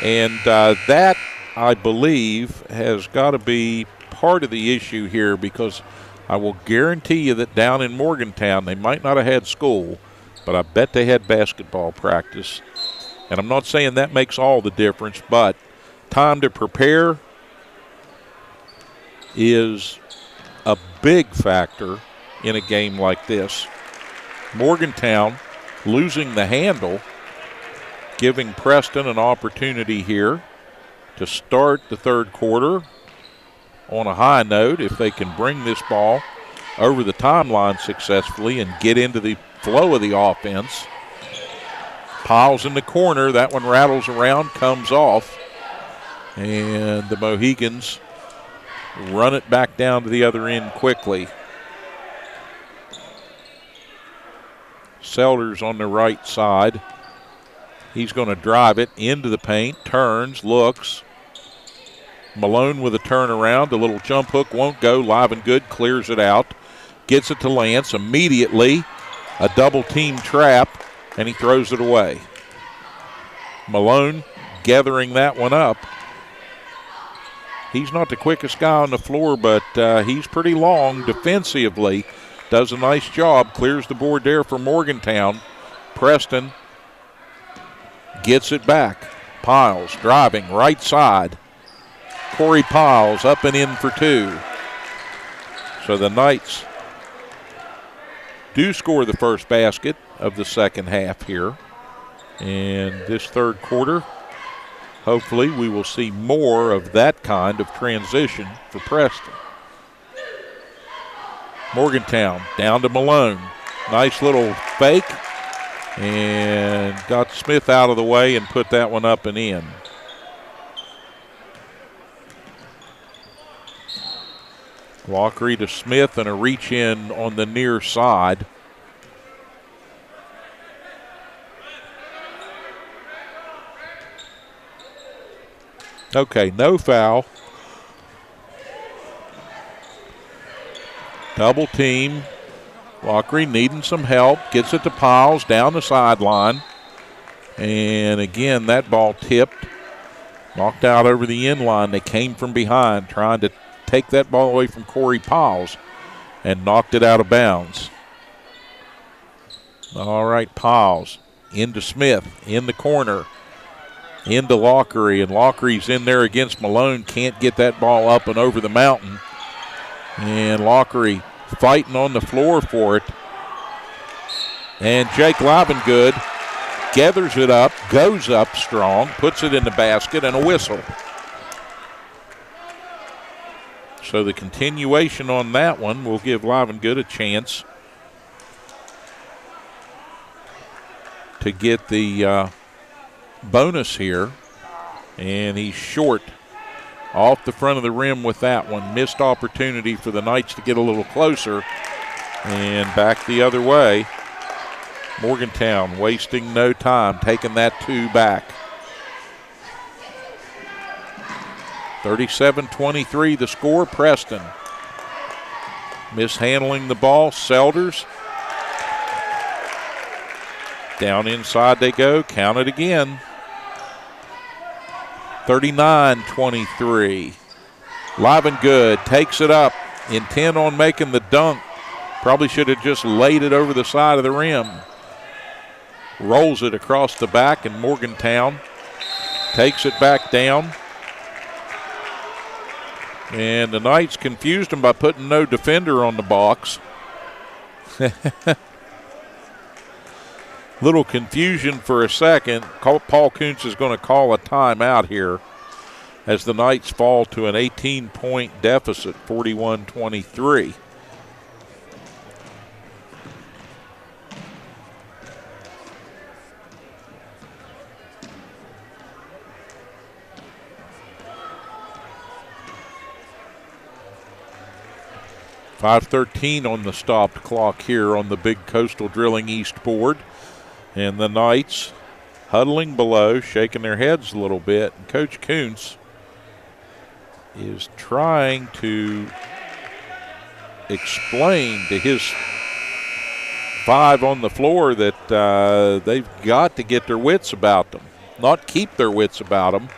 And that, I believe, has got to be part of the issue here, because I will guarantee you that down in Morgantown, they might not have had school, but I bet they had basketball practice. And I'm not saying that makes all the difference, but time to prepare is a big factor in a game like this. Morgantown losing the handle, giving Preston an opportunity here to start the third quarter on a high note if they can bring this ball over the timeline successfully and get into the flow of the offense. Piles in the corner, that one rattles around, comes off, and the Mohegans run it back down to the other end quickly. Selders on the right side. He's going to drive it into the paint, turns, looks. Malone with a turnaround. The little jump hook won't go. Live and good, clears it out. Gets it to Lance immediately. A double team trap, and he throws it away. Malone gathering that one up. He's not the quickest guy on the floor, but he's pretty long defensively. Does a nice job. Clears the board there for Morgantown. Preston gets it back. Piles driving right side. Corey Piles up and in for 2. So the Knights do score the first basket of the second half here. And this third quarter, hopefully we will see more of that kind of transition for Preston. Morgantown down to Malone. Nice little fake, and got Smith out of the way and put that one up and in. Walkery to Smith and a reach in on the near side. Okay, no foul. Double team. Lockery needing some help. Gets it to Piles down the sideline. And again, that ball tipped. Knocked out over the end line. They came from behind trying to take that ball away from Corey Piles and knocked it out of bounds. All right, Piles into Smith in the corner. Into Lockery, and Lockery's in there against Malone. Can't get that ball up and over the mountain. And Lockery fighting on the floor for it. And Jake Livengood gathers it up, goes up strong, puts it in the basket, and a whistle. So the continuation on that one will give Livengood a chance to get the bonus here. And he's short off the front of the rim with that one. Missed opportunity for the Knights to get a little closer. And back the other way. Morgantown wasting no time, taking that 2 back. 37-23 the score. Preston mishandling the ball. Selders. Down inside they go. Count it again. 39-23. Livengood takes it up. Intent on making the dunk. Probably should have just laid it over the side of the rim. Rolls it across the back, and Morgantown takes it back down. And the Knights confused him by putting no defender on the box. Little confusion for a second. Paul Kuntz is going to call a timeout here as the Knights fall to an 18-point deficit, 41-23. .5:13 on the stopped clock here on the big Coastal Drilling East board. And the Knights huddling below, shaking their heads a little bit. And Coach Kuntz is trying to explain to his 5 on the floor that they've got to get their wits about them. Not keep their wits about them,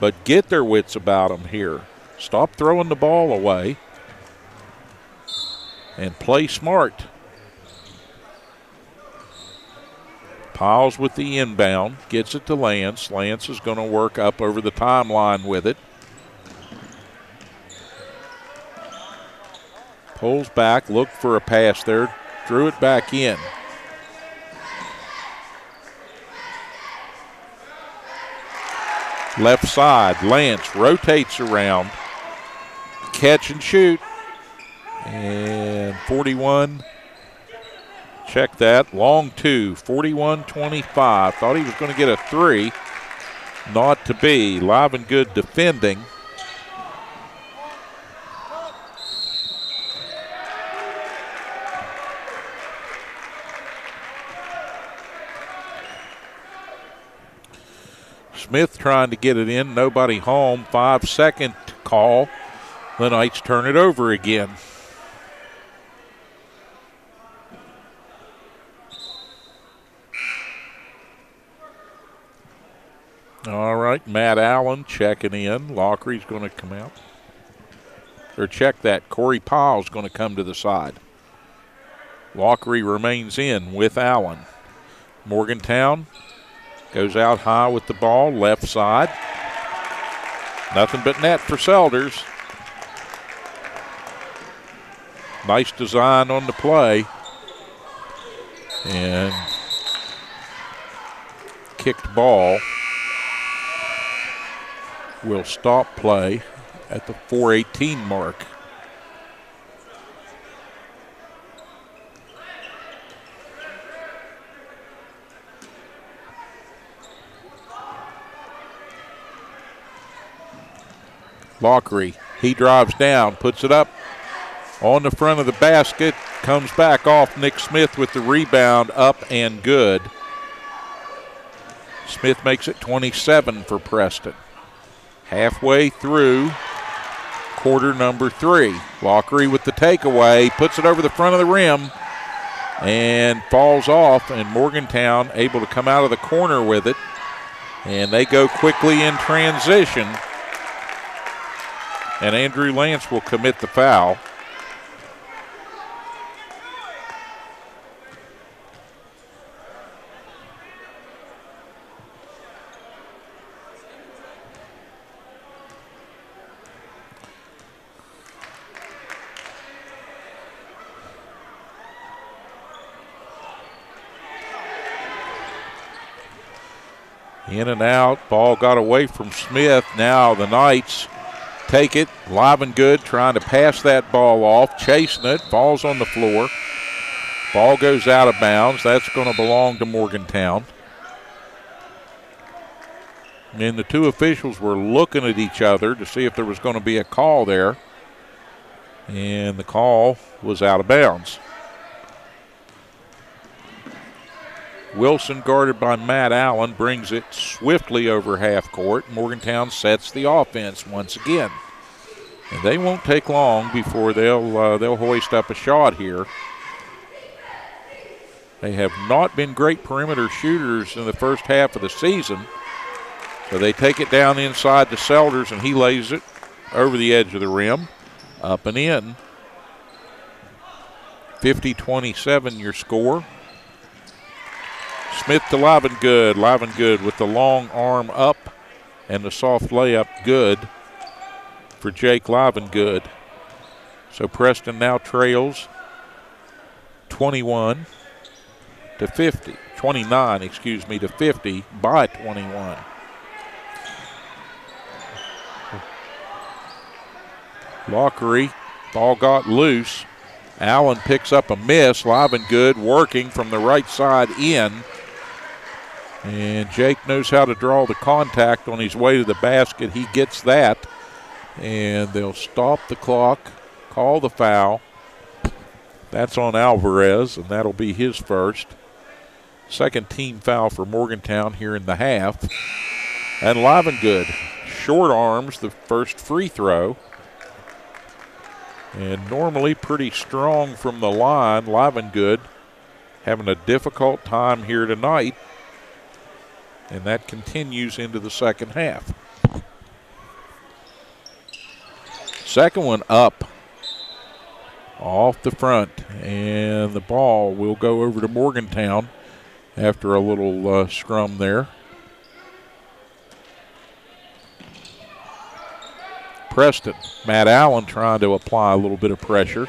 but get their wits about them here. Stop throwing the ball away and play smart. Piles with the inbound, gets it to Lance. Lance is going to work up over the timeline with it. Pulls back, looked for a pass there, drew it back in. Left side, Lance rotates around. Catch and shoot. And 41. Check that. Long 2. 41-25. Thought he was going to get a 3. Not to be. Livengood defending. Smith trying to get it in. Nobody home. 5-second call. The Knights turn it over again. All right, Matt Allen checking in. Lockery's going to come out. Or check that. Corey Piles going to come to the side. Lockery remains in with Allen. Morgantown goes out high with the ball, left side. Nothing but net for Selders. Nice design on the play. And kicked ball will stop play at the 4:18 mark. Lockery, he drives down, puts it up on the front of the basket, comes back off Nick Smith with the rebound, up and good. Smith makes it 27 for Preston. Halfway through quarter number 3. Lockery with the takeaway, puts it over the front of the rim and falls off, and Morgantown able to come out of the corner with it, and they go quickly in transition, and Andrew Lance will commit the foul. In and out, ball got away from Smith. Now the Knights take it. Livengood trying to pass that ball off, chasing it, falls on the floor. Ball goes out of bounds. That's going to belong to Morgantown. And the two officials were looking at each other to see if there was going to be a call there. And the call was out of bounds. Wilson, guarded by Matt Allen, brings it swiftly over half court. Morgantown sets the offense once again. And they won't take long before they'll hoist up a shot here. They have not been great perimeter shooters in the first half of the season. So they take it down inside to Selders, and he lays it over the edge of the rim, up and in. 50-27 your score. Smith to Livengood. Livengood with the long arm up and the soft layup good for Jake Livengood. So Preston now trails 29 to 50 by 21. Lockery, ball got loose. Allen picks up a miss. Livengood working from the right side in. And Jake knows how to draw the contact on his way to the basket. He gets that. And they'll stop the clock, call the foul. That's on Alvarez, and that'll be his first. Second team foul for Morgantown here in the half. And Livengood short arms the first free throw. And normally pretty strong from the line. Livengood having a difficult time here tonight. And that continues into the second half. Second one up off the front. And the ball will go over to Morgantown after a little scrum there. Preston, Matt Allen trying to apply a little bit of pressure.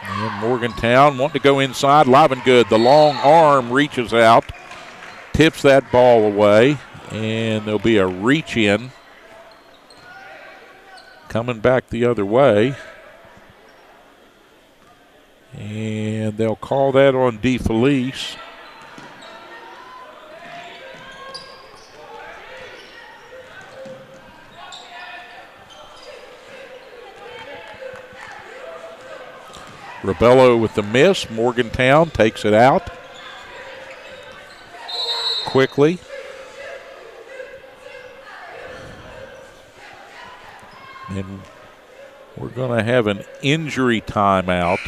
And Morgantown wanting to go inside. Livengood, the long arm reaches out, tips that ball away, and there'll be a reach in. Coming back the other way. And they'll call that on DeFelice. Rebello with the miss. Morgantown takes it out quickly. And we're going to have an injury timeout.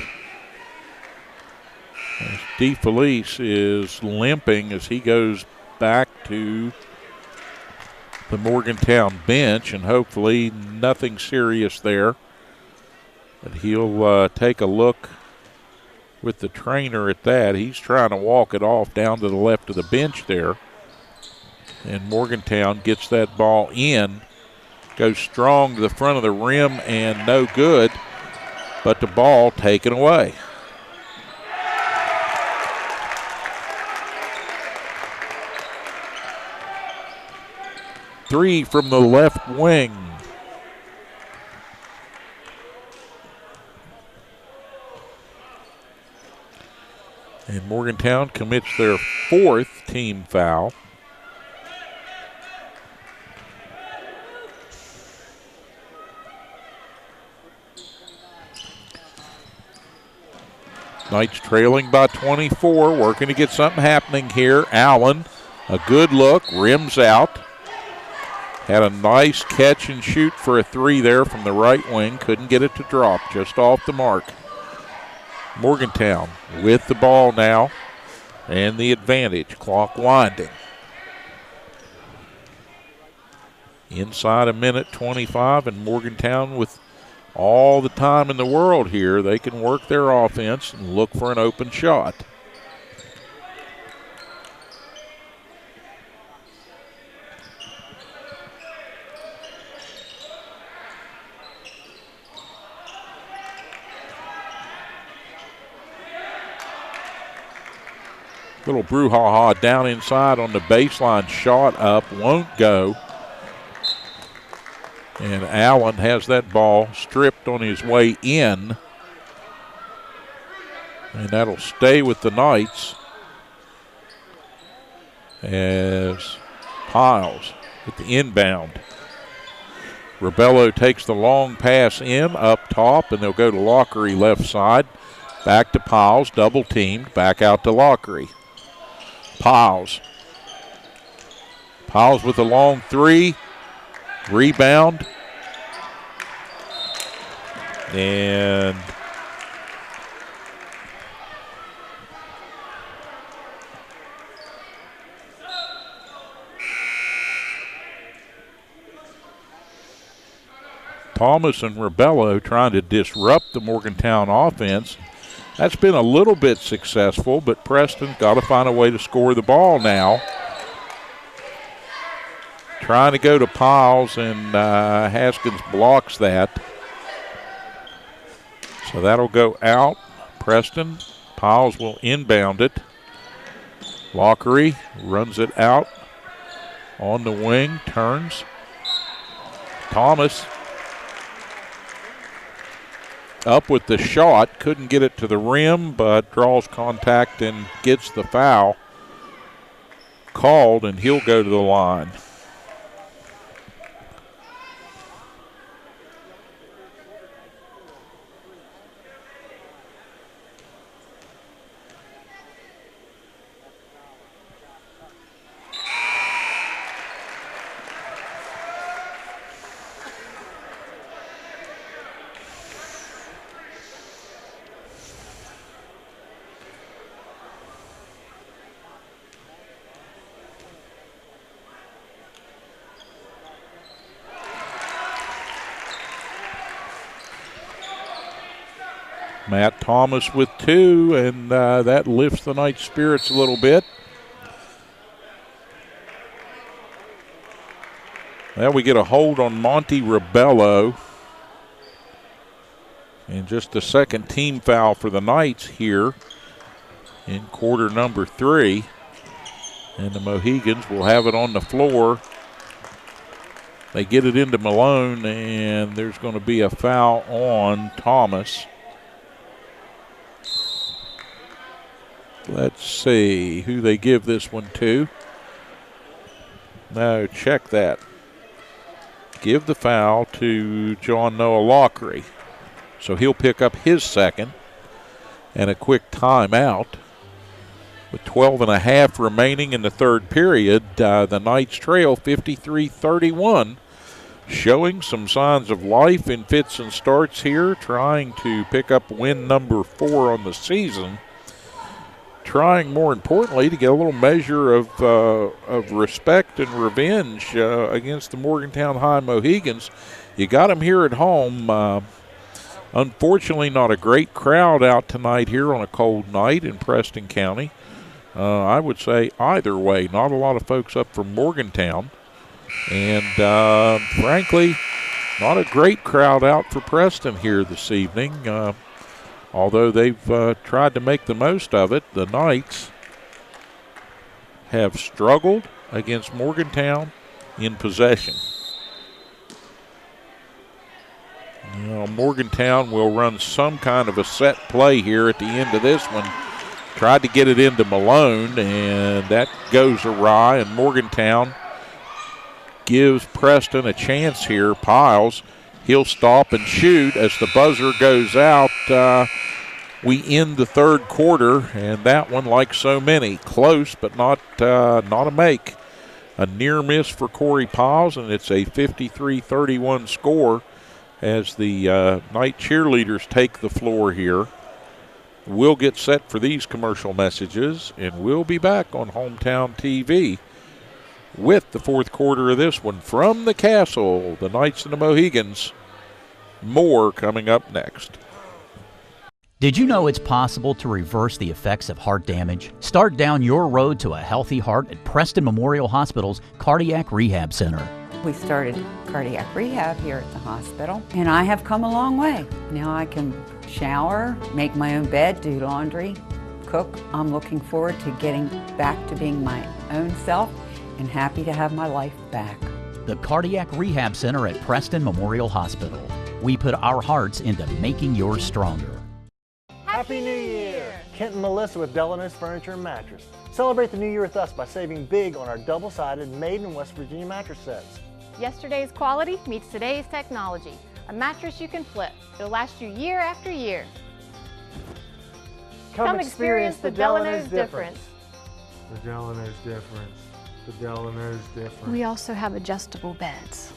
As DeFelice is limping as he goes back to the Morgantown bench, and hopefully nothing serious there. But he'll take a look with the trainer at that. He's trying to walk it off down to the left of the bench there. And Morgantown gets that ball in. Goes strong to the front of the rim and no good. But the ball taken away. Three from the left wing. And Morgantown commits their fourth team foul. Knights trailing by 24, working to get something happening here. Allen A good look, rims out. Had a nice catch and shoot for a three there from the right wing. Couldn't get it to drop, just off the mark. Morgantown with the ball now and the advantage. Clock winding. Inside a minute 25, and Morgantown with all the time in the world here. They can work their offense and look for an open shot. Little brouhaha down inside on the baseline. Shot up, won't go. And Allen has that ball stripped on his way in. And that'll stay with the Knights as Piles at the inbound. Rebello takes the long pass in up top, and they'll go to Lockery left side. Back to Piles, double teamed, back out to Lockery. Piles with a long three. Rebound. And Thomas and Rebello trying to disrupt the Morgantown offense. That's been a little bit successful, but Preston's got to find a way to score the ball now. Trying to go to Piles, and Haskins blocks that. So that'll go out. Preston, Piles will inbound it. Lockery runs it out on the wing, turns. Thomas up with the shot, couldn't get it to the rim, but draws contact and gets the foul called, and he'll go to the line. Matt Thomas with two, and that lifts the Knights' spirits a little bit. Now we get a hold on Monty Rebello. And just the second team foul for the Knights here in quarter number 3. And the Mohegans will have it on the floor. They get it into Malone, and there's going to be a foul on Thomas. Let's see who they give this one to. No, check that. Give the foul to John Noah Lockery. So he'll pick up his second. And a quick timeout. With 12.5 remaining in the third period, the Knights trail 53-31. Showing some signs of life in fits and starts here. Trying to pick up win number 4 on the season. Trying, more importantly, to get a little measure of respect and revenge against the Morgantown High Mohegans. You got them here at home. Unfortunately, not a great crowd out tonight here on a cold night in Preston County. I would say either way, not a lot of folks up from Morgantown. And frankly, not a great crowd out for Preston here this evening. Although they've tried to make the most of it, the Knights have struggled against Morgantown in possession. Morgantown will run some kind of a set play here at the end of this one. Tried to get it into Malone, and that goes awry, and Morgantown gives Preston a chance here. Piles, he'll stop and shoot as the buzzer goes out. we end the third quarter, and that one, like so many, close but not a make. A near miss for Corey Piles, and it's a 53-31 score as the Knight cheerleaders take the floor here. We'll get set for these commercial messages, and we'll be back on Hometown TV with the fourth quarter of this one from the Castle, the Knights and the Mohegans. More coming up next. Did you know it's possible to reverse the effects of heart damage? Start down your road to a healthy heart at Preston Memorial Hospital's Cardiac Rehab Center. We started cardiac rehab here at the hospital, and I have come a long way. Now I can shower, make my own bed, do laundry, cook. I'm looking forward to getting back to being my own self and happy to have my life back. The Cardiac Rehab Center at Preston Memorial Hospital. We put our hearts into making yours stronger. Happy New Year! Kent and Melissa with Delano's Furniture and Mattress. Celebrate the new year with us by saving big on our double-sided made in West Virginia mattress sets. Yesterday's quality meets today's technology. A mattress you can flip. It'll last you year after year. Come experience the Delano's difference. The Delano's difference. The Delano's difference. We also have adjustable beds.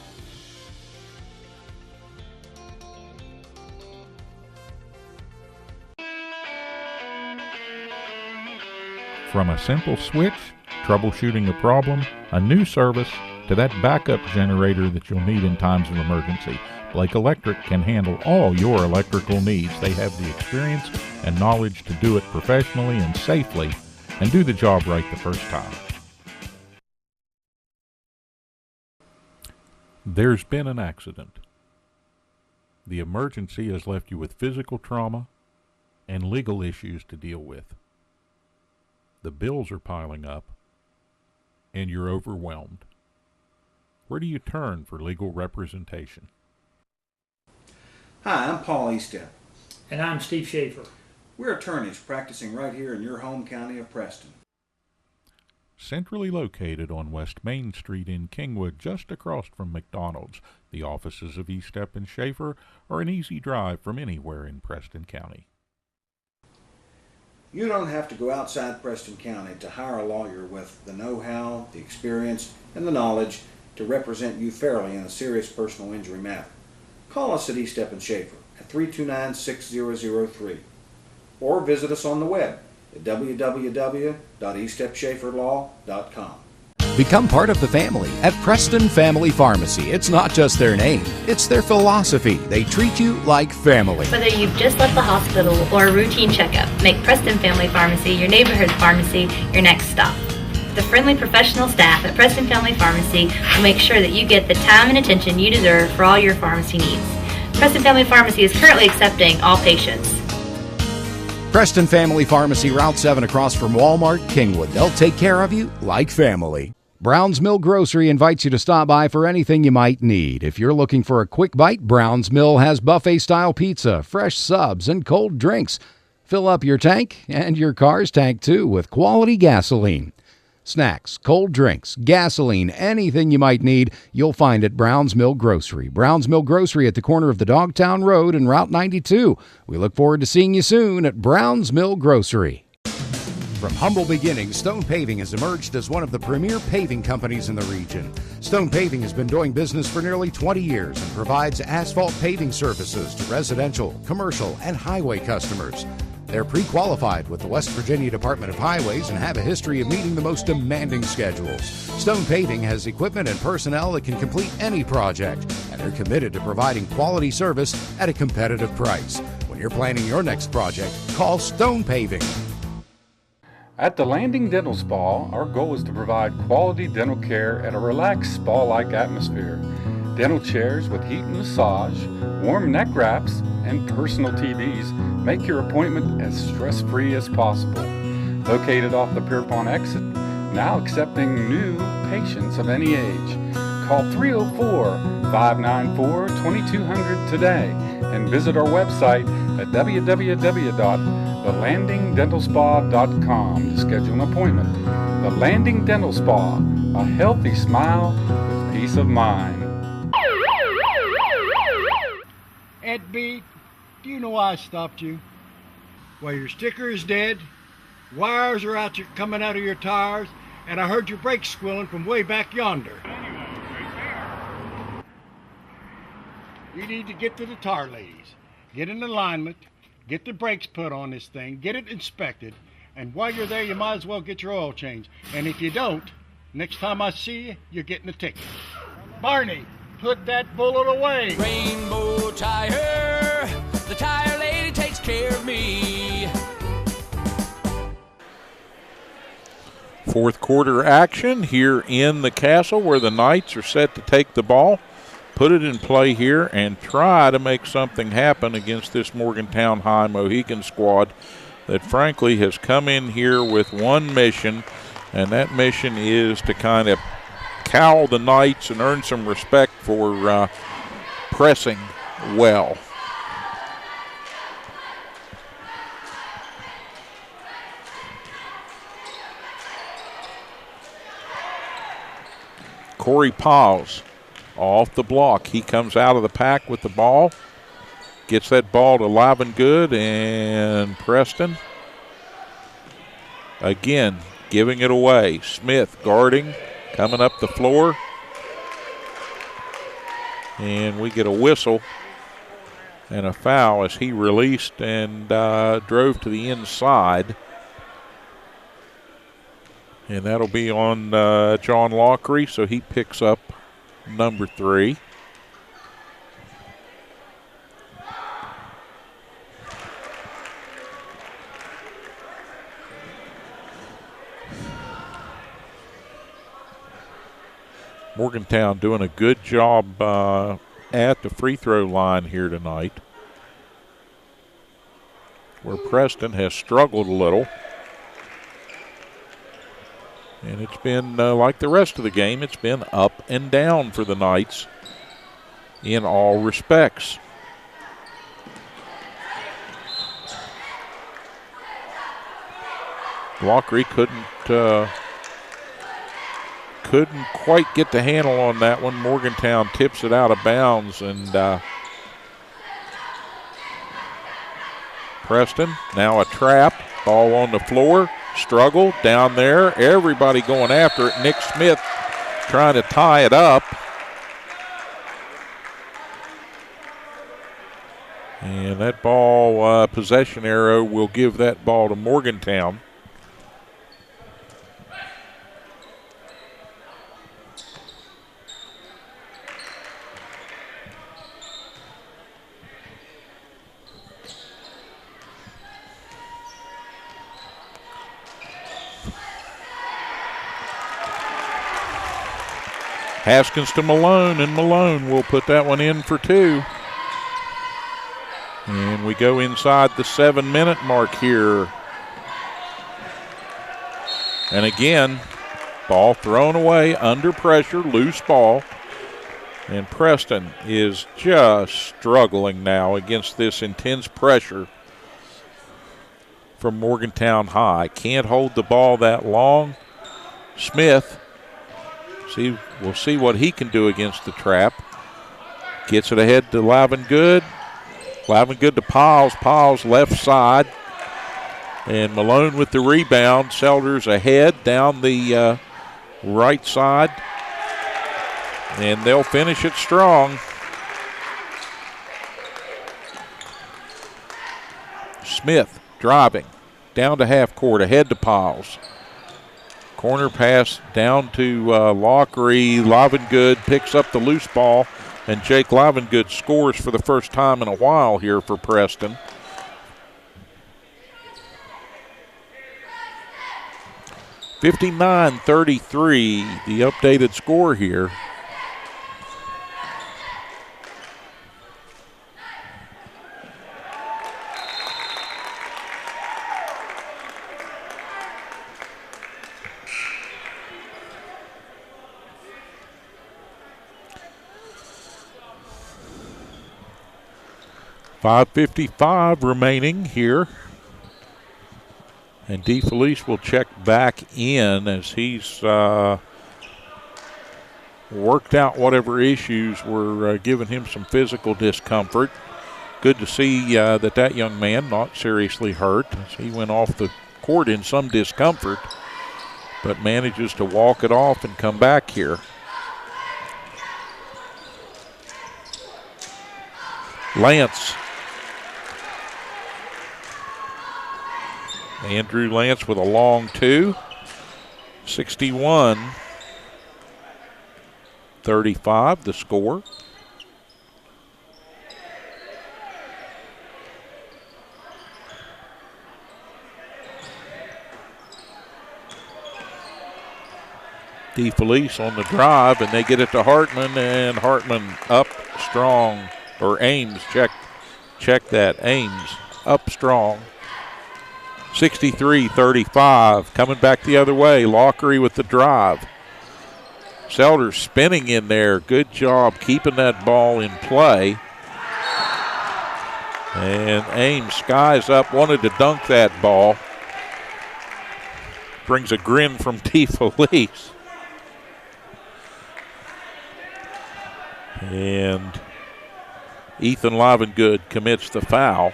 From a simple switch, troubleshooting a problem, a new service, to that backup generator that you'll need in times of emergency, Blake Electric can handle all your electrical needs. They have the experience and knowledge to do it professionally and safely and do the job right the first time. There's been an accident. The emergency has left you with physical trauma and legal issues to deal with. The bills are piling up, and you're overwhelmed. Where do you turn for legal representation? Hi, I'm Paul Estep. And I'm Steve Schaefer. We're attorneys practicing right here in your home county of Preston. Centrally located on West Main Street in Kingwood, just across from McDonald's, the offices of Estep and Schaefer are an easy drive from anywhere in Preston County. You don't have to go outside Preston County to hire a lawyer with the know-how, the experience, and the knowledge to represent you fairly in a serious personal injury matter. Call us at Estep and Schaefer at 329-6003 or visit us on the web at www.estepschaeferlaw.com. Become part of the family at Preston Family Pharmacy. It's not just their name, it's their philosophy. They treat you like family. Whether you've just left the hospital or a routine checkup, make Preston Family Pharmacy your neighborhood pharmacy your next stop. The friendly professional staff at Preston Family Pharmacy will make sure that you get the time and attention you deserve for all your pharmacy needs. Preston Family Pharmacy is currently accepting all patients. Preston Family Pharmacy, Route 7 across from Walmart, Kingwood. They'll take care of you like family. Brown's Mill Grocery invites you to stop by for anything you might need. If you're looking for a quick bite, Brown's Mill has buffet-style pizza, fresh subs, and cold drinks. Fill up your tank and your car's tank, too, with quality gasoline. Snacks, cold drinks, gasoline, anything you might need, you'll find at Brown's Mill Grocery. Brown's Mill Grocery at the corner of the Dogtown Road and Route 92. We look forward to seeing you soon at Brown's Mill Grocery. From humble beginnings, Stone Paving has emerged as one of the premier paving companies in the region. Stone Paving has been doing business for nearly 20 years and provides asphalt paving services to residential, commercial, and highway customers. They're pre-qualified with the West Virginia Department of Highways and have a history of meeting the most demanding schedules. Stone Paving has equipment and personnel that can complete any project, and they're committed to providing quality service at a competitive price. When you're planning your next project, call Stone Paving. At the Landing Dental Spa, our goal is to provide quality dental care at a relaxed spa-like atmosphere. Dental chairs with heat and massage, warm neck wraps, and personal TVs make your appointment as stress-free as possible. Located off the Pierpont exit, now accepting new patients of any age. Call 304-594-2200 today and visit our website at www.thelandingdentalspa.com to schedule an appointment. The Landing Dental Spa, a healthy smile with peace of mind. Ed B, do you know why I stopped you? Well, your sticker is dead, wires are coming out of your tires, and I heard your brakes squealing from way back yonder. You need to get to the tire ladies, get in alignment, get the brakes put on this thing, get it inspected, and while you're there, you might as well get your oil changed. And if you don't, next time I see you, you're getting a ticket. Barney, put that bullet away. Rainbow Tire, the tire lady takes care of me. Fourth quarter action here in the Castle, where the Knights are set to take the ball, put it in play here, and try to make something happen against this Morgantown High Mohican squad that frankly has come in here with one mission, and that mission is to kind of cow the Knights and earn some respect for pressing well. Corey Piles off the block. He comes out of the pack with the ball, gets that ball to Livengood, and Preston again giving it away. Smith guarding, coming up the floor, and we get a whistle and a foul as he released and drove to the inside. And that'll be on John Lockery, so he picks up number 3. Morgantown doing a good job at the free throw line here tonight, where Preston has struggled a little. And it's been like the rest of the game, it's been up and down for the Knights in all respects. Lockery couldn't quite get the handle on that one. Morgantown tips it out of bounds, and Preston now a trap, ball on the floor. Struggle down there. Everybody going after it. Nick Smith trying to tie it up. And that ball, possession arrow, will give that ball to Morgantown. Haskins to Malone, and Malone will put that one in for 2. And we go inside the 7-minute mark here. And again, ball thrown away under pressure, loose ball. And Preston is just struggling now against this intense pressure from Morgantown High. Can't hold the ball that long. Smith, we'll see what he can do against the trap. Gets it ahead to Livengood. Livengood to Piles. Piles left side. And Malone with the rebound. Selders ahead down the right side. And they'll finish it strong. Smith driving down to half court, ahead to Piles. Corner pass down to Lockery. Livengood picks up the loose ball, and Jake Livengood scores for the first time in a while here for Preston. (59-33), the updated score here. .555 remaining here. And DeFelice will check back in as he's worked out whatever issues were giving him some physical discomfort. good to see that young man not seriously hurt. He went off the court in some discomfort, but manages to walk it off and come back here. Lance. Andrew Lance with a long two. 61-35 the score. DeFelice on the drive, and they get it to Hartman, and Hartman up strong, or Ames, check that, Ames up strong. 63-35, coming back the other way, Lockery with the drive. Selder spinning in there, good job keeping that ball in play. And Ames skies up, wanted to dunk that ball. Brings a grin from DeFelice. And Ethan Livengood commits the foul.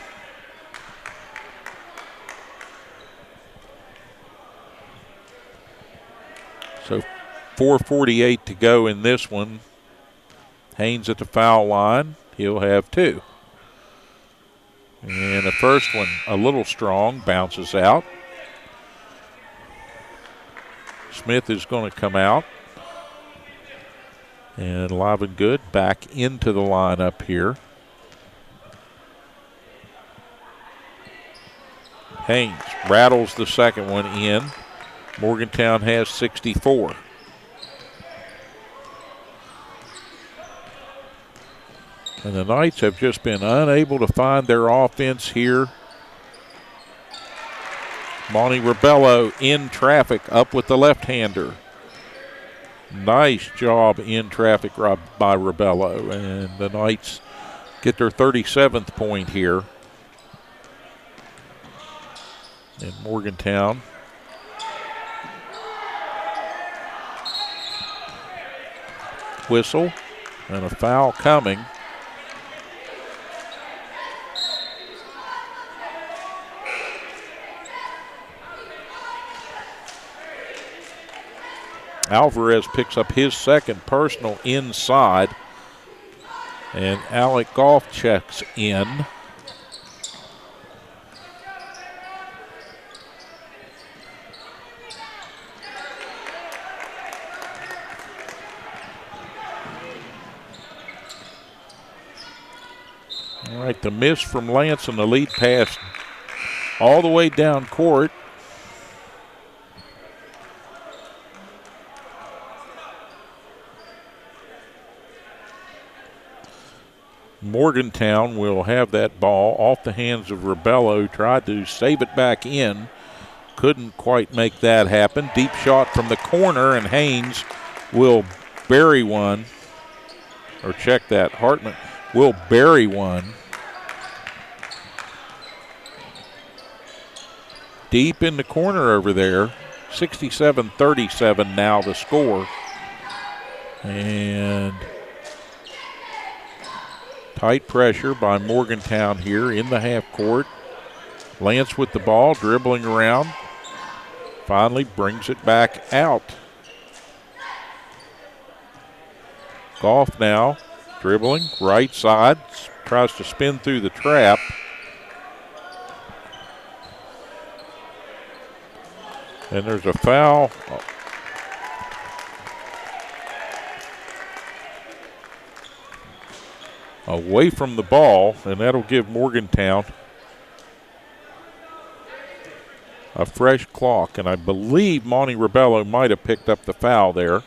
So 4:48 to go in this one. Haynes at the foul line. He'll have two. And the first one a little strong, bounces out. Smith is going to come out. And Livengood back into the lineup here. Haynes rattles the second one in. Morgantown has 64. And the Knights have just been unable to find their offense here. Monty Rebello in traffic, up with the left-hander. Nice job in traffic by Rebello, and the Knights get their 37th point here. And Morgantown whistle and a foul coming. Alvarez picks up his second personal inside, and Alec Goff checks in. All right, the miss from Lance and the lead pass all the way down court. Morgantown will have that ball off the hands of Rebello. Tried to save it back in. Couldn't quite make that happen. Deep shot from the corner, and Haynes will bury one. Or check that. Hartman will bury one. Deep in the corner over there. 67-37 now the score. And tight pressure by Morgantown here in the half court. Lance with the ball, dribbling around. Finally brings it back out. Goff now dribbling, right side, tries to spin through the trap. And there's a foul. Away from the ball, and that'll give Morgantown a fresh clock. And I believe Monty Rebello might have picked up the foul there.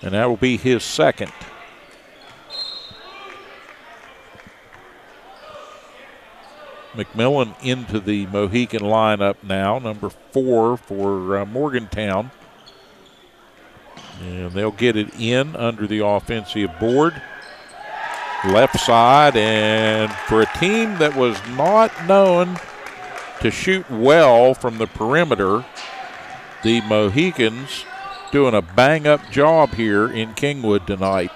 And that will be his second. McMillan into the Mohican lineup now, number 4 for Morgantown. And they'll get it in under the offensive board. Left side, and for a team that was not known to shoot well from the perimeter, the Mohicans doing a bang-up job here in Kingwood tonight.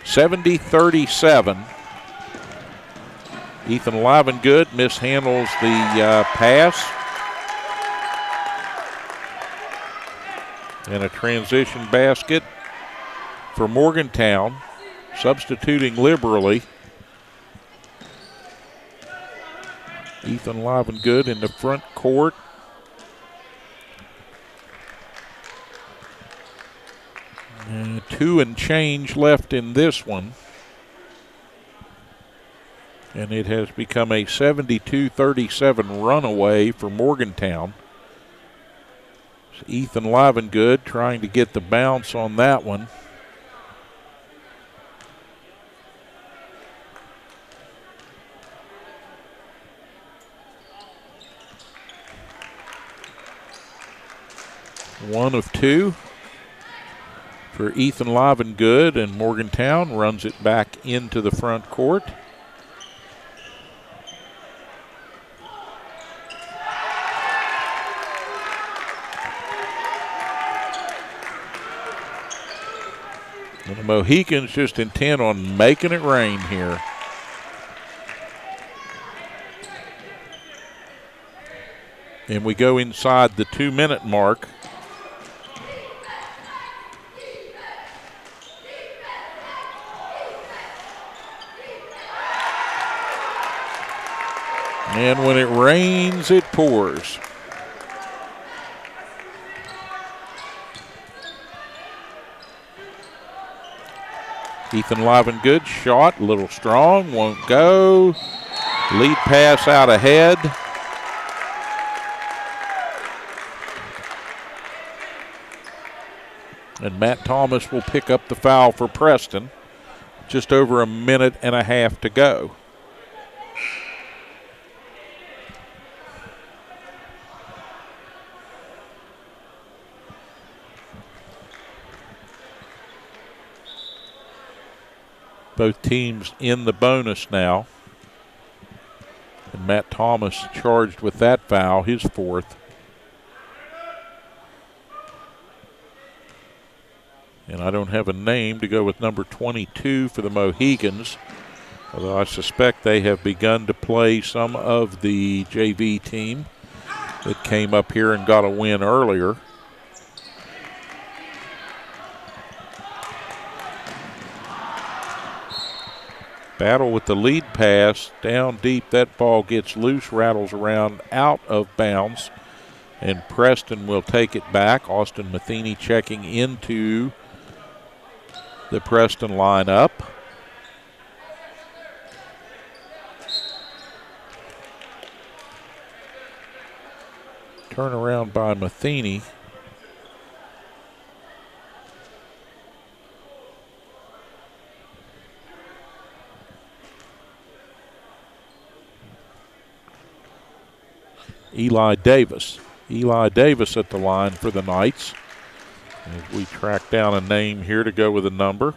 70-37. Ethan Livengood mishandles the pass. And a transition basket for Morgantown, substituting liberally. Ethan Livengood in the front court. And 2 and change left in this one. And it has become a 72-37 runaway for Morgantown. Ethan Livengood trying to get the bounce on that one. One of 2 for Ethan Livengood, and Morgantown runs it back into the front court. And the Mohicans just intent on making it rain here. And we go inside the 2-minute mark. And when it rains, it pours. Ethan Livengood shot, a little strong, won't go. Lead pass out ahead. And Matt Thomas will pick up the foul for Preston. Just over a minute and a half to go. Both teams in the bonus now. And Matt Thomas charged with that foul, his 4th. And I don't have a name to go with number 22 for the Mohicans, although I suspect they have begun to play some of the JV team that came up here and got a win earlier. Battle with the lead pass, down deep, that ball gets loose, rattles around out of bounds, and Preston will take it back. Austin Matheny checking into the Preston lineup. Turnaround by Matheny. Eli Davis. Eli Davis at the line for the Knights. As we track down a name here to go with a number.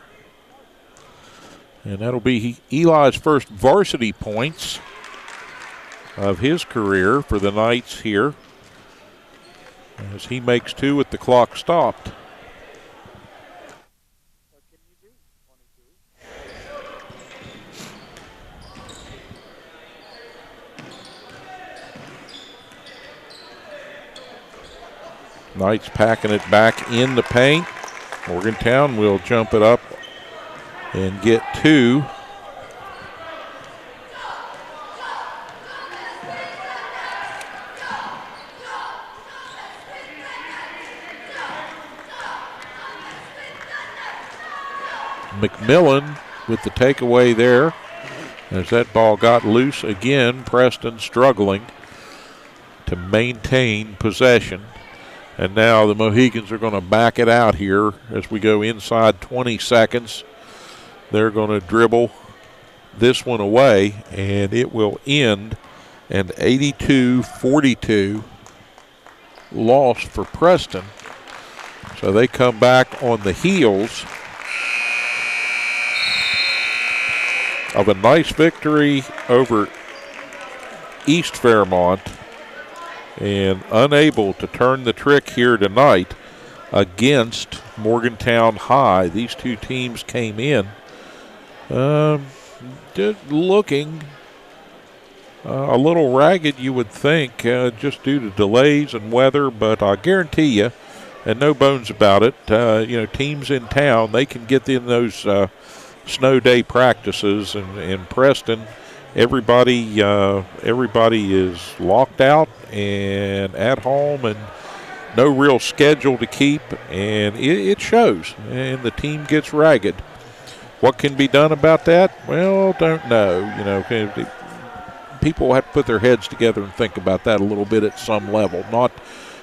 And that'll be Eli's first varsity points of his career for the Knights here, as he makes 2 with the clock stopped. Knights packing it back in the paint. Morgantown will jump it up and get 2. McMillan with the takeaway there. As that ball got loose again, Preston struggling to maintain possession. And now the Mohicans are going to back it out here as we go inside 20 seconds. They're going to dribble this one away, and it will end an 82-42 loss for Preston. So they come back on the heels of a nice victory over East Fairmont, and unable to turn the trick here tonight against Morgantown High. These two teams came in Just looking a little ragged, you would think, just due to delays and weather, but I guarantee you, and no bones about it, teams in town, they can get in those snow day practices, and in Preston, everybody is locked out and at home, and no real schedule to keep, and it shows, and the team gets ragged. What can be done about that? Well, don't know. People have to put their heads together and think about that a little bit at some level. Not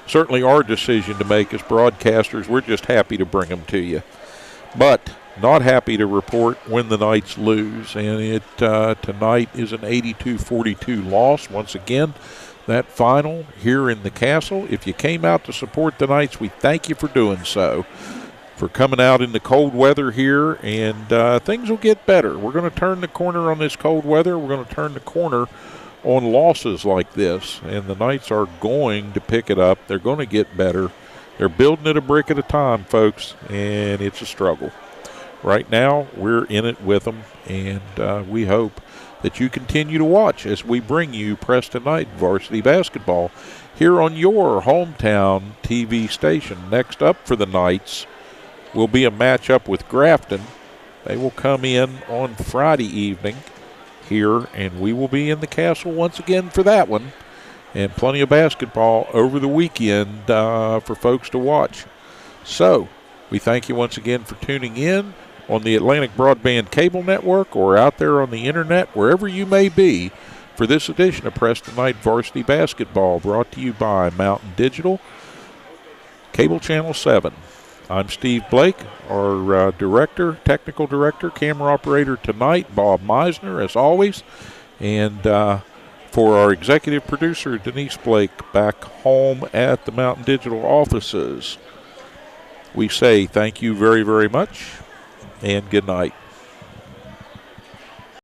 certainly our decision to make as broadcasters. We're just happy to bring them to you. But not happy to report when the Knights lose. And it tonight is an 82-42 loss. Once again, that final here in the Castle. If you came out to support the Knights, we thank you for doing so, for coming out in the cold weather here, and things will get better. We're going to turn the corner on this cold weather. We're going to turn the corner on losses like this, and the Knights are going to pick it up. They're going to get better. They're building it a brick at a time, folks, and it's a struggle. Right now, we're in it with them, and we hope that you continue to watch as we bring you Preston Knight varsity basketball here on your hometown TV station. Next up for the Knights will be a matchup with Grafton. They will come in on Friday evening here, and we will be in the Castle once again for that one. And plenty of basketball over the weekend for folks to watch. So, we thank you once again for tuning in on the Atlantic Broadband Cable Network or out there on the internet, wherever you may be, for this edition of Preston Knight Varsity Basketball, brought to you by Mountain Digital, Cable Channel 7. I'm Steve Blake, our technical director, camera operator tonight, Bob Meisner, as always. And for our executive producer, Denise Blake, back home at the Mountain Digital offices, we say thank you very, very much, and good night.